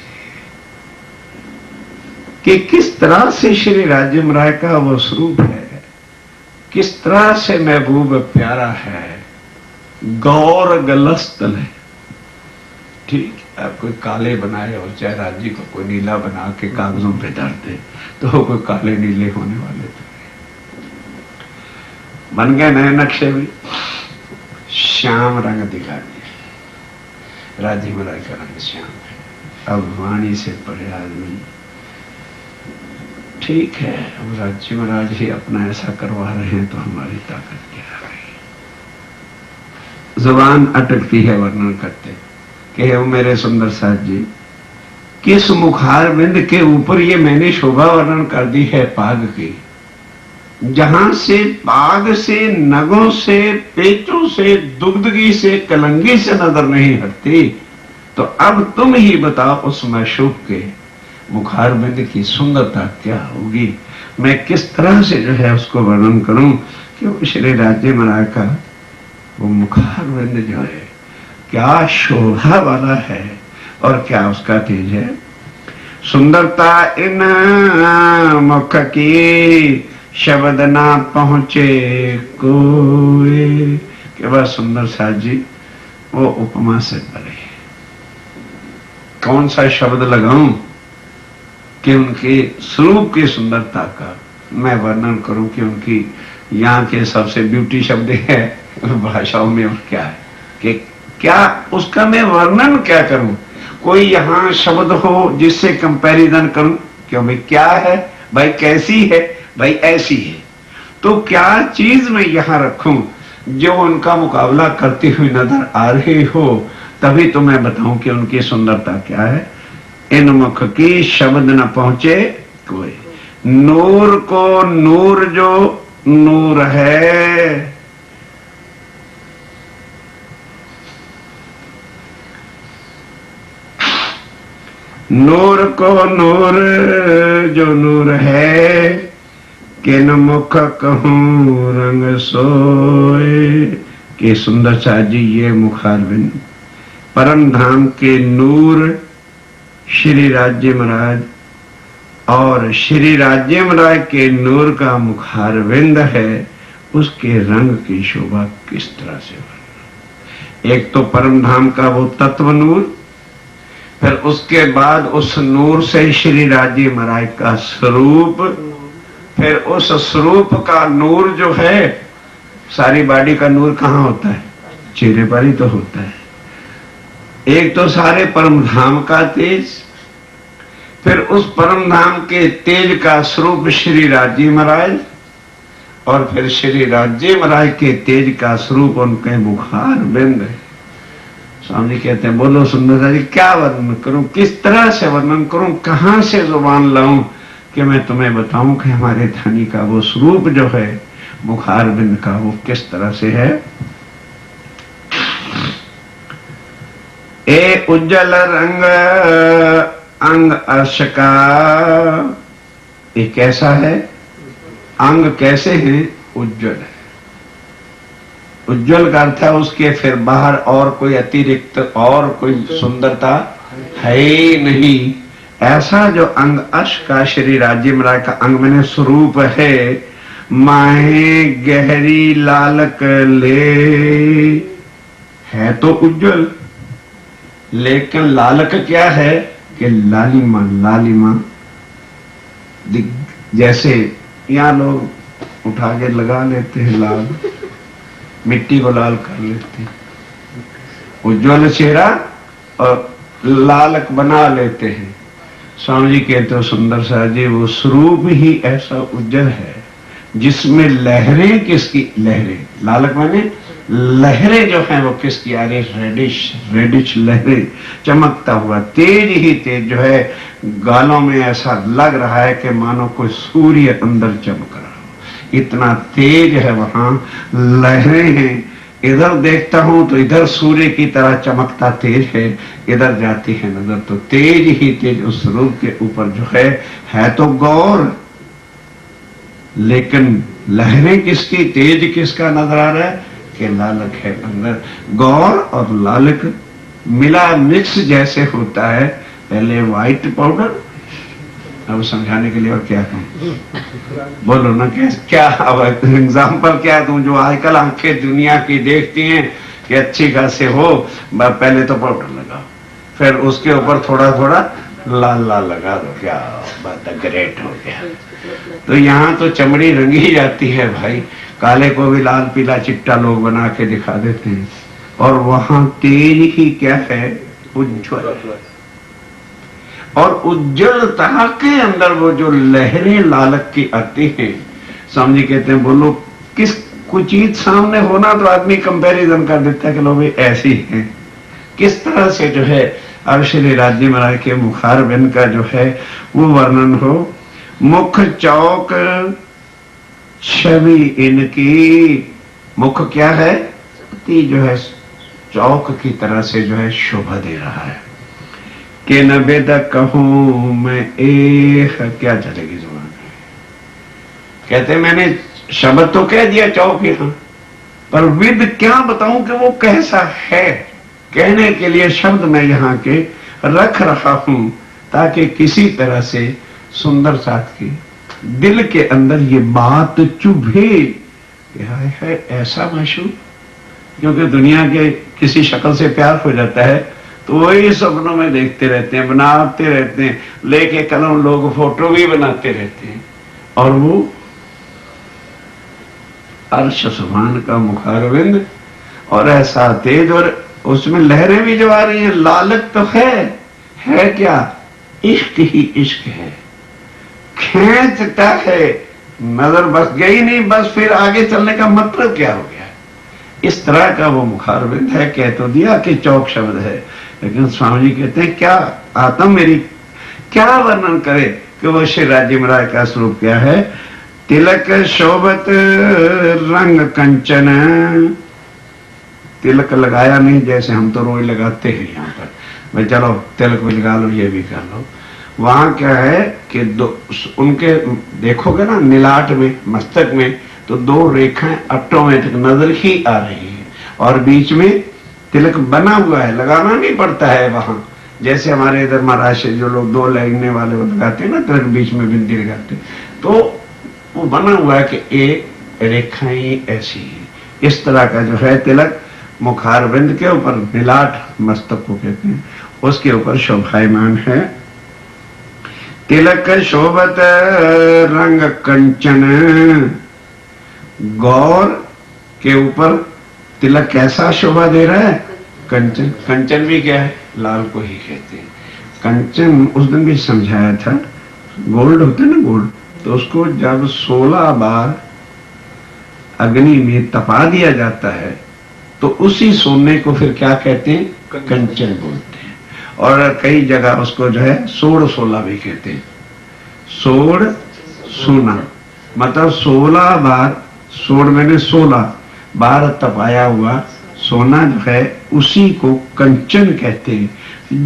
कि किस तरह से श्री राजम राय का वो स्वरूप है, किस तरह से महबूब प्यारा है, गौर गलस्तल है। ठीक, आप कोई काले बनाए और चाहे राज्य को कोई नीला बना के कागजों पे धर दे तो कोई काले नीले होने वाले तो बन गए नए नक्शे भी, श्याम रंग दिखा दिया। राजीव राय का रंग श्याम है। अब वाणी से पढ़े आदमी ठीक है, अब राज्य महाराज ही अपना ऐसा करवा रहे हैं तो हमारी ताकत क्या आ गई। जुबान अटकती है वर्णन करते कि वो मेरे सुंदर साथ जी किस मुखार बिंद के ऊपर ये मैंने शोभा वर्णन कर दी है पाग की, जहां से पाग से नगों से पेचों से दुग्धगी से कलंगी से नजर नहीं हटती। तो अब तुम ही बताओ उस मशूक के मुखार बिंद की सुंदरता क्या होगी। मैं किस तरह से जो है उसको वर्णन करूं कि श्री राज्य महाराज का वो मुखार बिंद जो है क्या शोभा वाला है और क्या उसका तेज है। सुंदरता इन मुख की शब्द ना पहुंचे कोई। के बाद सुंदर साथ जी वो उपमा से परे, कौन सा शब्द लगाऊं कि उनके स्वरूप की सुंदरता का मैं वर्णन करूं कि उनकी यहाँ के सबसे ब्यूटी शब्द है भाषाओं में और क्या है कि क्या उसका मैं वर्णन क्या करूं। कोई यहाँ शब्द हो जिससे कंपैरिजन करूं, क्यों भाई क्या है, भाई कैसी है, भाई ऐसी है, तो क्या चीज मैं यहाँ रखूं जो उनका मुकाबला करती हुई नजर आ रही हो, तभी तो मैं बताऊं कि उनकी सुंदरता क्या है। इन मुख की शब्द न पहुंचे कोई। नूर को नूर जो नूर है, नूर को नूर जो नूर है, किन मुख कहूं रंग सोए। के सुंदर सा जी ये मुखारबिंद परम धाम के नूर श्री राज्य महाराज और श्री राज्य महाराज के नूर का मुखारबिंद है, उसके रंग की शोभा किस तरह से वर्णन। एक तो परम धाम का वो तत्व नूर, फिर उसके बाद उस नूर से श्री राज्य महाराज का स्वरूप, फिर उस स्वरूप का नूर जो है, सारी बॉडी का नूर कहाँ होता है, चेहरे पर ही तो होता है। एक तो सारे परम धाम का तेज, फिर उस परम धाम के तेज का स्वरूप श्री राज्य महाराज, और फिर श्री राज्य महाराज के तेज का स्वरूप उनके मुखार बिंद। स्वामी जी कहते हैं बोलो सुंदरता जी क्या वर्णन करूं, किस तरह से वर्णन करूं, कहां से जुबान लाऊं कि मैं तुम्हें बताऊं कि हमारे धनी का वो स्वरूप जो है मुखारबिंद का वो किस तरह से है। ए उज्जवल रंग अंग अर्श का, ये कैसा है, अंग कैसे हैं, उज्जवल है। उज्जवल का अर्थ है उसके फिर बाहर और कोई अतिरिक्त और कोई सुंदरता है ही नहीं। ऐसा जो अंग अर्श का श्री राज्य महाराज का अंग मैंने स्वरूप है, माहे गहरी लालक ले, है तो उज्जवल लेकिन लालक क्या है कि लालिमा, लालिमा जैसे यहाँ लोग उठा के लगा लेते हैं लाल, मिट्टी को लाल कर लेते हैं, उज्जवल चेहरा और लालक बना लेते हैं। स्वामी जी कहते हो सुंदर सा जी वो स्वरूप ही ऐसा उज्जवल है जिसमें लहरें, किसकी लहरें, लालक माने लहरें जो हैं वो किसकी आ रही, रेडिश, रेडिश लहरें, चमकता हुआ तेज ही तेज जो है, गालों में ऐसा लग रहा है कि मानो कोई सूर्य अंदर चमक रहा हो, इतना तेज है वहां लहरें हैं। इधर देखता हूं तो इधर सूर्य की तरह चमकता तेज है, इधर जाती है नजर तो तेज ही तेज उस रूप के ऊपर जो है तो गौर, लेकिन लहरें किसकी, तेज किसका नजर आ रहा है कि लालक है अंदर। गौर और लालक मिला मिक्स जैसे होता है, पहले व्हाइट पाउडर, अब समझाने के लिए और क्या कहूं, बोलो ना क्या अब एग्जाम्पल क्या दूं, जो आजकल आंखें दुनिया की देखती हैं कि अच्छी खासे हो, पहले तो पाउडर लगाओ फिर उसके ऊपर थोड़ा थोड़ा लाल लाल लगा दो, क्या बात है, ग्रेट हो गया। तो यहाँ तो चमड़ी रंगी जाती है भाई, काले को भी लाल पीला चिट्टा लोग बना के दिखा देते हैं, और वहां तेज ही क्या है, उज्जवल। और उज्जवलता के अंदर वो जो लहरें लालक की आती हैं, स्वामी जी कहते हैं बोलो किस कुछ चीज सामने होना तो आदमी कंपैरिजन कर देता है कि लोग ऐसी हैं, किस तरह से जो है अब श्री राज्य महाराज के मुखारबिंद का जो है वो वर्णन हो। मुख चौक छवि इनकी, मुख क्या है, जो है चौक की तरह से जो है शोभा दे रहा है। कि न बेद कहूं मैं एक, क्या चलेगी जुबान, कहते मैंने शब्द तो कह दिया चौक यहां, पर विद क्या बताऊं कि वो कैसा है, कहने के लिए शब्द मैं यहाँ के रख रहा हूं ताकि किसी तरह से सुंदर साथ की दिल के अंदर ये बात चुभे कि हाय है ऐसा माशूक, क्योंकि दुनिया के किसी शक्ल से प्यार हो जाता है तो वही सपनों में देखते रहते हैं, बनाते रहते हैं, लेके कलम लोग फोटो भी बनाते रहते हैं, और वो अर्श सुभान का मुखारविंद और ऐसा तेज, और उसमें लहरें भी जो आ रही हैं, लालक तो है क्या, इश्क ही इश्क है, खींचता है, नजर बस गई नहीं, बस फिर आगे चलने का मतलब क्या हो गया, इस तरह का वो मुखारबिंद है। कह तो दिया कि चौक शब्द है, लेकिन स्वामी जी कहते हैं क्या आत्म मेरी क्या वर्णन करे कि वो श्री राज्य महाराज का स्वरूप क्या है। तिलक शोभत रंग कंचन, तिलक लगाया नहीं जैसे हम तो रोज लगाते हैं यहाँ पर, भाई चलो तिलक भी लगा लो, ये भी कर लो। वहां क्या है कि उनके देखोगे ना निलाट में, मस्तक में तो दो रेखाएं ऑटोमेटिक नजर ही आ रही है, और बीच में तिलक बना हुआ है, लगाना नहीं पड़ता है वहां, जैसे हमारे इधर महाराष्ट्र जो लोग दो लगने वाले वो लगाते हैं ना तिलक, बीच में बिंदी लगाते हैं, तो वो बना हुआ है कि एक रेखाएं ऐसी है। इस तरह का जो है तिलक मुखारबिंद के ऊपर, निलाट मस्तक को कहते हैं, उसके ऊपर शोभायमान है। तिलक शोभत रंग कंचन, गौर के ऊपर तिलक कैसा शोभा दे रहा है, कंचन। कंचन भी क्या है, लाल को ही कहते हैं। कंचन उस दिन भी समझाया था, गोल्ड होता है ना गोल्ड, तो उसको जब 16 बार अग्नि में तपा दिया जाता है तो उसी सोने को फिर क्या कहते हैं, कंचन बोलते हैं। और कई जगह उसको जो है सोड़ सोला भी कहते हैं। सोड़ सोना मतलब 16 बार, सोड़ मैंने 16 बार तपाया हुआ सोना जो है उसी को कंचन कहते हैं,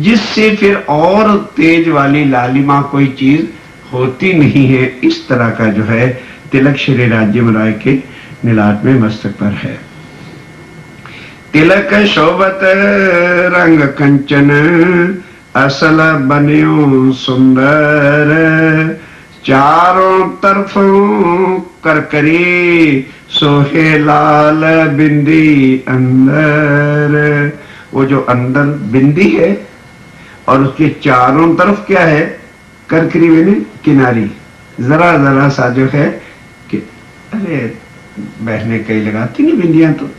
जिससे फिर और तेज वाली लालिमा कोई चीज होती नहीं है। इस तरह का जो है तिलक श्री राज्यम राय के नीलाट में मस्तक पर है। तिलक शोभत रंग कंचन असल बन्यो सुंदर, चारों तरफों करकरी सोहे लाल बिंदी अंदर। वो जो अंदर बिंदी है और उसके चारों तरफ क्या है, करकरी मैंने किनारी, जरा जरा सा जो है कि अरे बहने कई लगाती नहीं बिंदियां, तो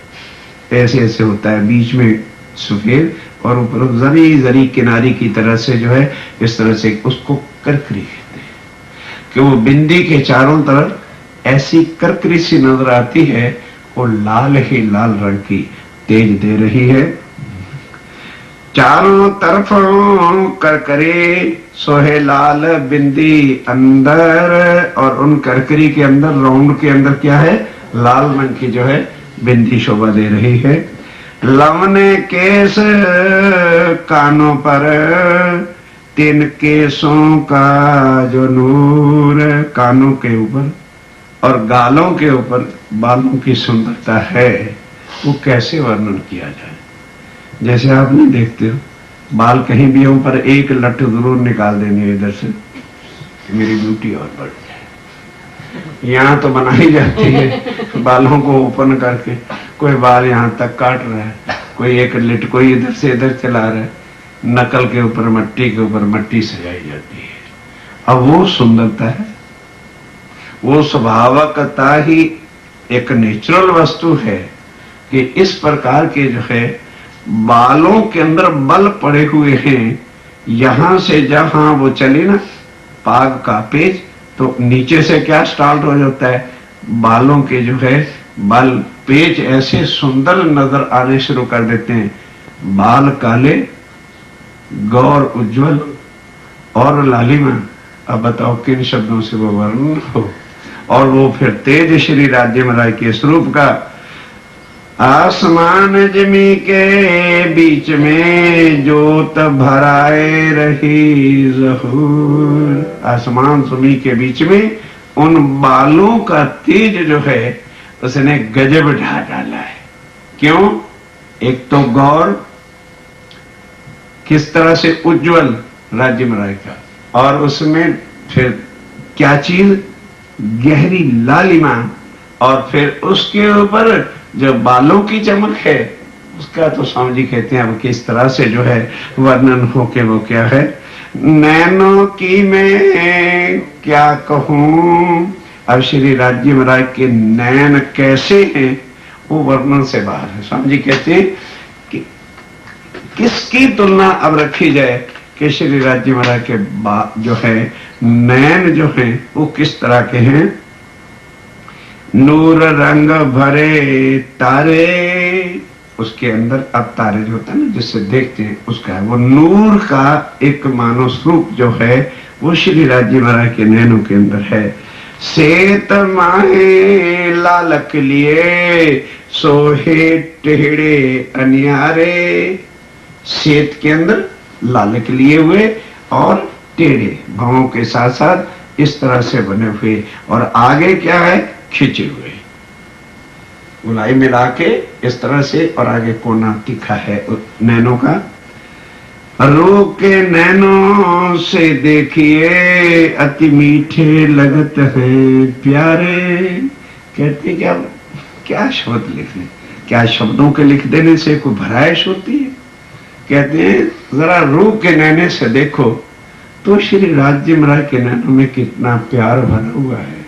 ऐसे ऐसे होता है, बीच में सफेद और ऊपर जरी जरी किनारी की तरह से जो है इस तरह से, उसको करकरी कहते हैं कि वो बिंदी के चारों तरफ ऐसी करकरी सी नजर आती है, वो लाल ही लाल रंग की तेज दे रही है। चारों तरफ करकरी सोहे लाल बिंदी अंदर, और उन करकरी के अंदर, राउंड के अंदर क्या है, लाल रंग की जो है बिंदी शोभा दे रही है। लवने केस कानों पर तीन केसों का जो नूर, कानों के ऊपर और गालों के ऊपर बालों की सुंदरता है, वो कैसे वर्णन किया जाए। जैसे आप नहीं देखते हो, बाल कहीं भी ऊपर एक लट जरूर निकाल देंगे इधर से कि मेरी ब्यूटी और बढ़ जाए। यहाँ तो बनाई जाती है बालों को ओपन करके, कोई बाल यहाँ तक काट रहा है, कोई एक लिट कोई इधर से इधर चला रहा है, नकल के ऊपर मट्टी के ऊपर मट्टी सजाई जाती है। अब वो सुंदरता है, वो स्वभावकता ही एक नेचुरल वस्तु है कि इस प्रकार के जो है बालों के अंदर बल पड़े हुए हैं। यहां से जहां वो चले ना पाग का पेज, तो नीचे से क्या स्टार्ट हो जाता है, बालों के जो है बाल पेज ऐसे सुंदर नजर आने शुरू कर देते हैं। बाल काले, गौर उज्जवल और लालिमा। अब बताओ किन शब्दों से वो वर्णन हो। और वो फिर तेज श्री राज्यम राय के स्वरूप का, आसमान जमी के बीच में जोत भराए रही ज़हूर। आसमान जमी के बीच में उन बालों का तेज जो है उसने गजब ढा डाला है। क्यों? एक तो गौर किस तरह से उज्जवल राज्यम राय का, और उसमें फिर क्या चीज, गहरी लालिमा, और फिर उसके ऊपर जो बालों की चमक है उसका तो स्वामी जी कहते हैं अब किस तरह से जो है वर्णन हो के वो क्या है। नैनों की मैं क्या कहूं, अब श्री राज्यम राय के नैन कैसे हैं वो वर्णन से बाहर है। स्वामी जी कहते हैं कि किसकी तुलना अब रखी जाए कि श्री राज्यम राय के जो है नैन जो हैं वो किस तरह के हैं। नूर रंग भरे तारे, उसके अंदर अब तारे जो होता है ना जिससे देखते हैं उसका है, वो नूर का एक मानव स्वरूप जो है वो श्री राज्यम राय के नैनों के अंदर है। सेत माहे लालक लिए सोहे टेढ़े अनियारे, सेत के अंदर लालक लिए हुए और टेढ़े भावों के साथ साथ इस तरह से बने हुए, और आगे क्या है, खिंचे हुए, गुलाई मिला के इस तरह से, और आगे कोना तीखा है नैनों का। रूप के नैनों से देखिए अति मीठे लगत हैं प्यारे। कहते क्या क्या शब्द लिखने, क्या शब्दों के लिख देने से कोई भराइश होती है। कहते हैं जरा रूप के नैने से देखो तो श्री राज्यम राय के नैनों में कितना प्यार भरा हुआ है,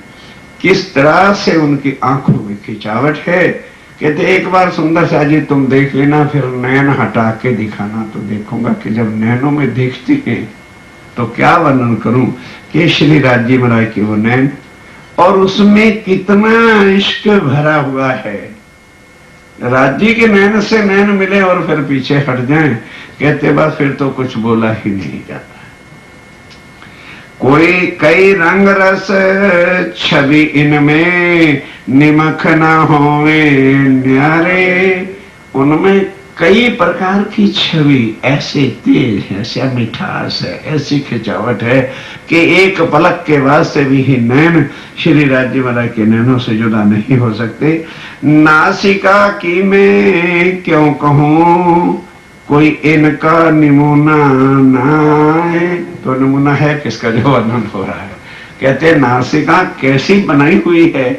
किस तरह से उनकी आंखों में खिंचावट है। कहते एक बार सुंदर सा जी तुम देख लेना, फिर नैन हटा के दिखाना तो देखूंगा कि जब नैनों में देखती हैं तो क्या वर्णन करूं कि श्री राज्यम राय की वो नैन, और उसमें कितना इश्क भरा हुआ है। राज्य के नैन से नैन मिले और फिर पीछे हट जाएं, कहते बस फिर तो कुछ बोला ही नहीं जाता। कोई कई रंग रस छवि इनमें निमख न होवे न्यारे। उनमें कई प्रकार की छवि, ऐसे तेज है, ऐसा मिठास है, ऐसी खिंचावट है कि एक पलक के वास्ते भी ही नैन श्री राज्य महाराज के नैनों से जुदा नहीं हो सकते। नासिका की मैं क्यों कहूं कोई इनका नमूना ना है। तो नमूना है किसका जो वर्णन हो रहा है, कहते हैं नासिका कैसी बनाई हुई है,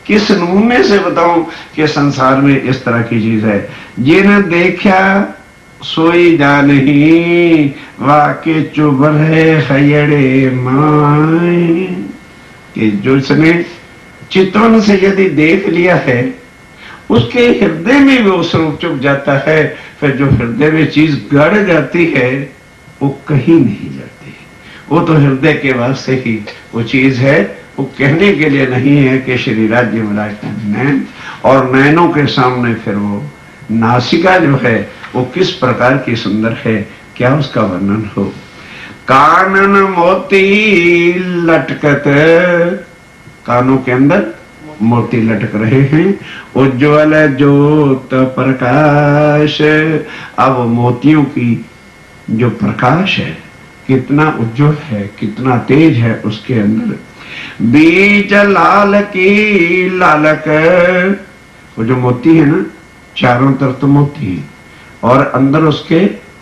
किस नमूने से बताऊं कि संसार में इस तरह की चीज है। जिन देखा सोई जा नहीं वाके चुभ है हयड़े माए। कि जो इसने चितवन से यदि देख लिया है उसके हृदय में भी वो स्वरूप चुप जाता है। फिर जो हृदय में चीज गड़ जाती है वो कहीं नहीं जाती, वो तो हृदय के वास्ते ही वो चीज है, वो कहने के लिए नहीं है कि श्री राज्य महाराज का नैन। और नैनों के सामने फिर वो नासिका जो है वो किस प्रकार की सुंदर है, क्या उसका वर्णन हो। कानन मोती लटकत, कानों के अंदर मोती लटक रहे हैं। उज्ज्वल ज्योत प्रकाश, अब मोतियों की जो प्रकाश है कितना उज्ज्वल है, कितना तेज है उसके अंदर। बीच लाल की लालक, वो जो मोती है ना चारों तरफ तो मोती है और अंदर उसके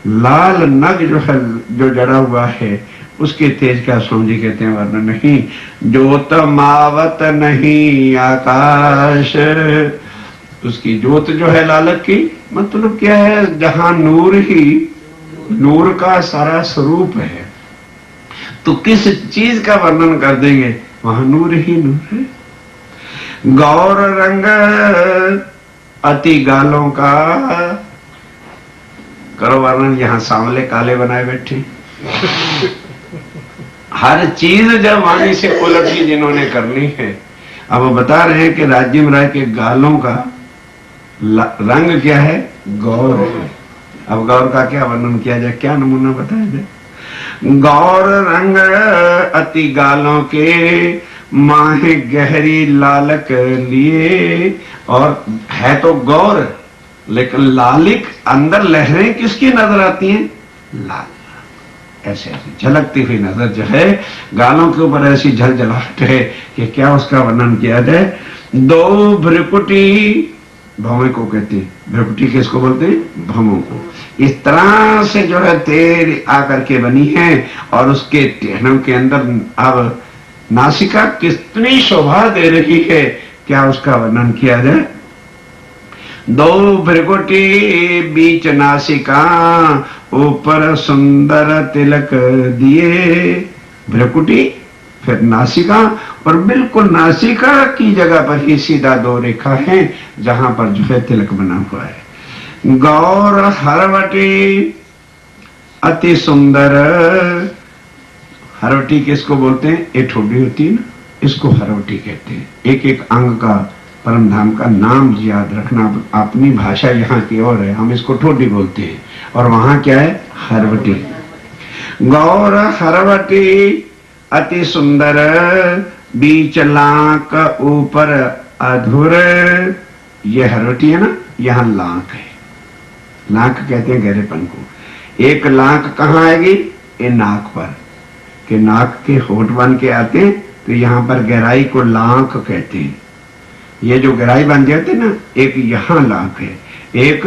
लाल नग जो है जो जड़ा हुआ है उसके तेज का स्वामी जी कहते हैं वर्णन नहीं। ज्योत मावत नहीं आकाश, उसकी ज्योत जो है लालक की मतलब क्या है, जहां नूर ही नूर का सारा स्वरूप है तो किस चीज का वर्णन कर देंगे, वहां नूर ही नूर है। गौर रंग अति गालों का, करो वर्णन। यहां सांवले काले बनाए बैठे हर चीज जब वाणी से उलटी जिन्होंने करनी है। अब वो बता रहे हैं कि राज्य महाराज के गालों का रंग क्या है, गौर है। अब गौर का क्या वर्णन किया जाए, क्या नमूना बताया जाए। गौर रंग अति गालों के माहे गहरी लालक लिए, और है तो गौर लेकिन लालिक अंदर लहरें किसकी नजर आती हैं, लाल ऐसे ऐसे झलकती हुई नजर जो है गालों के ऊपर ऐसी झलझलाहट है कि क्या उसका वर्णन किया जाए। दो भ्रुकुटी, भौवे को कहते हैं, भ्रुकुटी किसको बोलते हैं, भौवों को। इस तरह से जो है तेर आकर के बनी है और उसके टहनों के अंदर अब नासिका कितनी शोभा दे रही है, क्या उसका वर्णन किया जाए। दो भ्रुकुटी बीच नासिका ऊपर सुंदर तिलक दिए। भ्रुकुटी फिर नासिका, और बिल्कुल नासिका की जगह पर ही सीधा दो रेखा है जहां पर जो है तिलक बना हुआ है। गौर हरवटी अति सुंदर, हरवटी किसको बोलते हैं, ये ठोडी होती है ना, इसको हरवटी कहते हैं। एक एक अंग का परम धाम का नाम याद रखना, अपनी भाषा यहाँ की और है, हम इसको ठोडी बोलते हैं और वहां क्या है, हरवटी। गौर हरवटी अति सुंदर बीच लांक ऊपर अधूर, ये हरवटी है ना, यहाँ लांक है। लांक कहते हैं गहरेपन को। एक लांक कहाँ आएगी, ये नाक पर, के नाक के होठ बन के आते हैं तो यहाँ पर गहराई को लांक कहते हैं। ये जो गहराई बन जाती है ना, एक यहाँ लांक है, एक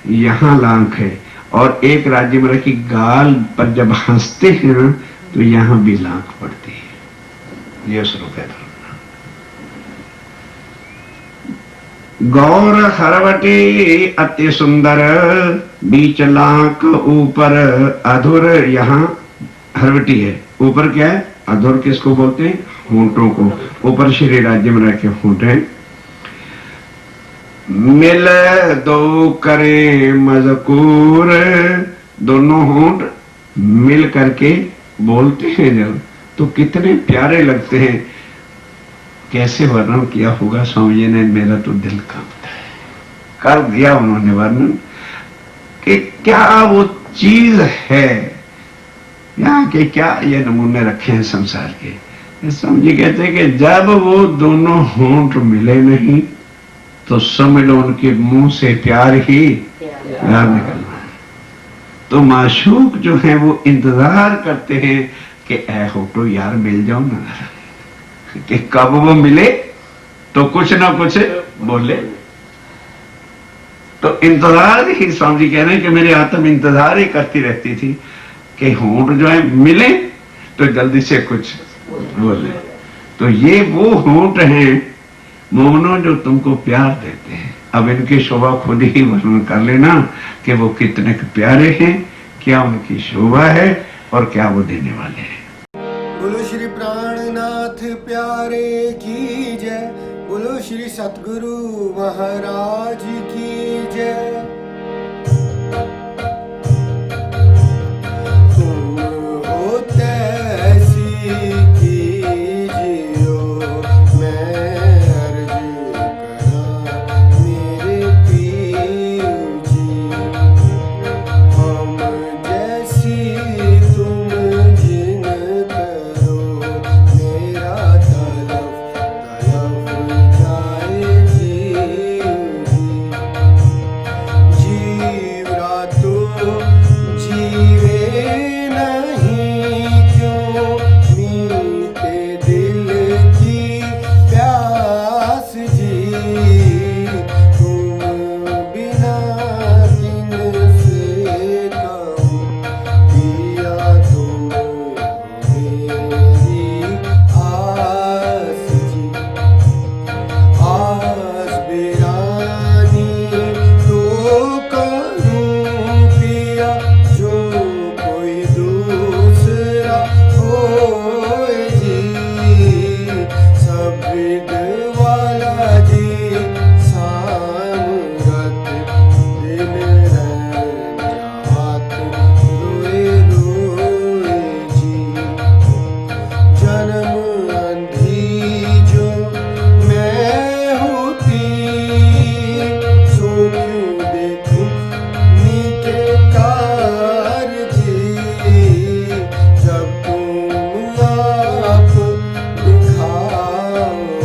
यहाँ लांक है, और एक राज्य में की गाल पर जब हंसते हैं ना तो यहाँ भी लांक पड़ती है। ये स्वरूप है गौर हरवटी अति सुंदर बीच लांक ऊपर अधुर, यहाँ हरवटी है, ऊपर क्या है, अधुर किसको बोलते हैं, होंठों को। ऊपर श्री राज्य में रखे होंठ हैं। मिल दो करे मजकूर, दोनों होंठ मिल करके बोलते हैं जब तो कितने प्यारे लगते हैं। कैसे वर्णन किया होगा स्वामी जी ने, मेरा तो दिल कांपता है। कर दिया उन्होंने वर्णन कि क्या वो चीज है, यहाँ के क्या ये नमूने रखे हैं संसार के। स्वामी जी कहते हैं कि जब वो दोनों होंठ मिले नहीं तो समझ लो उनके मुंह से प्यार ही प्यार निकलना है। तो माशूक जो है वो इंतजार करते हैं कि ऐ होटो यार मिल जाओ ना, कि कब वो मिले तो कुछ ना कुछ बोले। तो इंतजार ही स्वामी जी कह रहे हैं कि मेरी आत्म इंतजार ही करती रहती थी कि होंठ जो है मिले तो जल्दी से कुछ बोले। तो ये वो होंठ हैं मोहनो जो तुमको प्यार देते हैं। अब इनकी शोभा खुद ही वर्णन कर लेना कि वो कितने प्यारे हैं, क्या उनकी शोभा है और क्या वो देने वाले हैं। बोलो श्री प्राणनाथ प्यारे की जय, बोलो श्री सतगुरु महाराज की जय। तुम हो तैसी कीजियो, मैं अर्ज करा मेरे पीर जी। हम जैसी तुम जिन करो, मेरा तलफ तलफ जाए जीव जी। जीवरा तो जीवे नहीं क्यों, मीठे दिल की प्यास जी। तुम बिना दिन से कहूँ, पिया तुम मेरी आस जी। आस बिरानी तो करूं पिया, जो कोई दूसरा होए जी। सब वाला जी सामगत, दिन रंजात रोए रोए जी। जन्म अंधी जो मैं होती, सो क्यों देखूं नीके कार जी। जब तुम आप दिखाओगे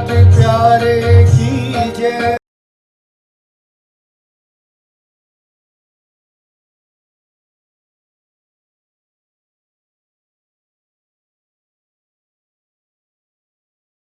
प्यारे की जय।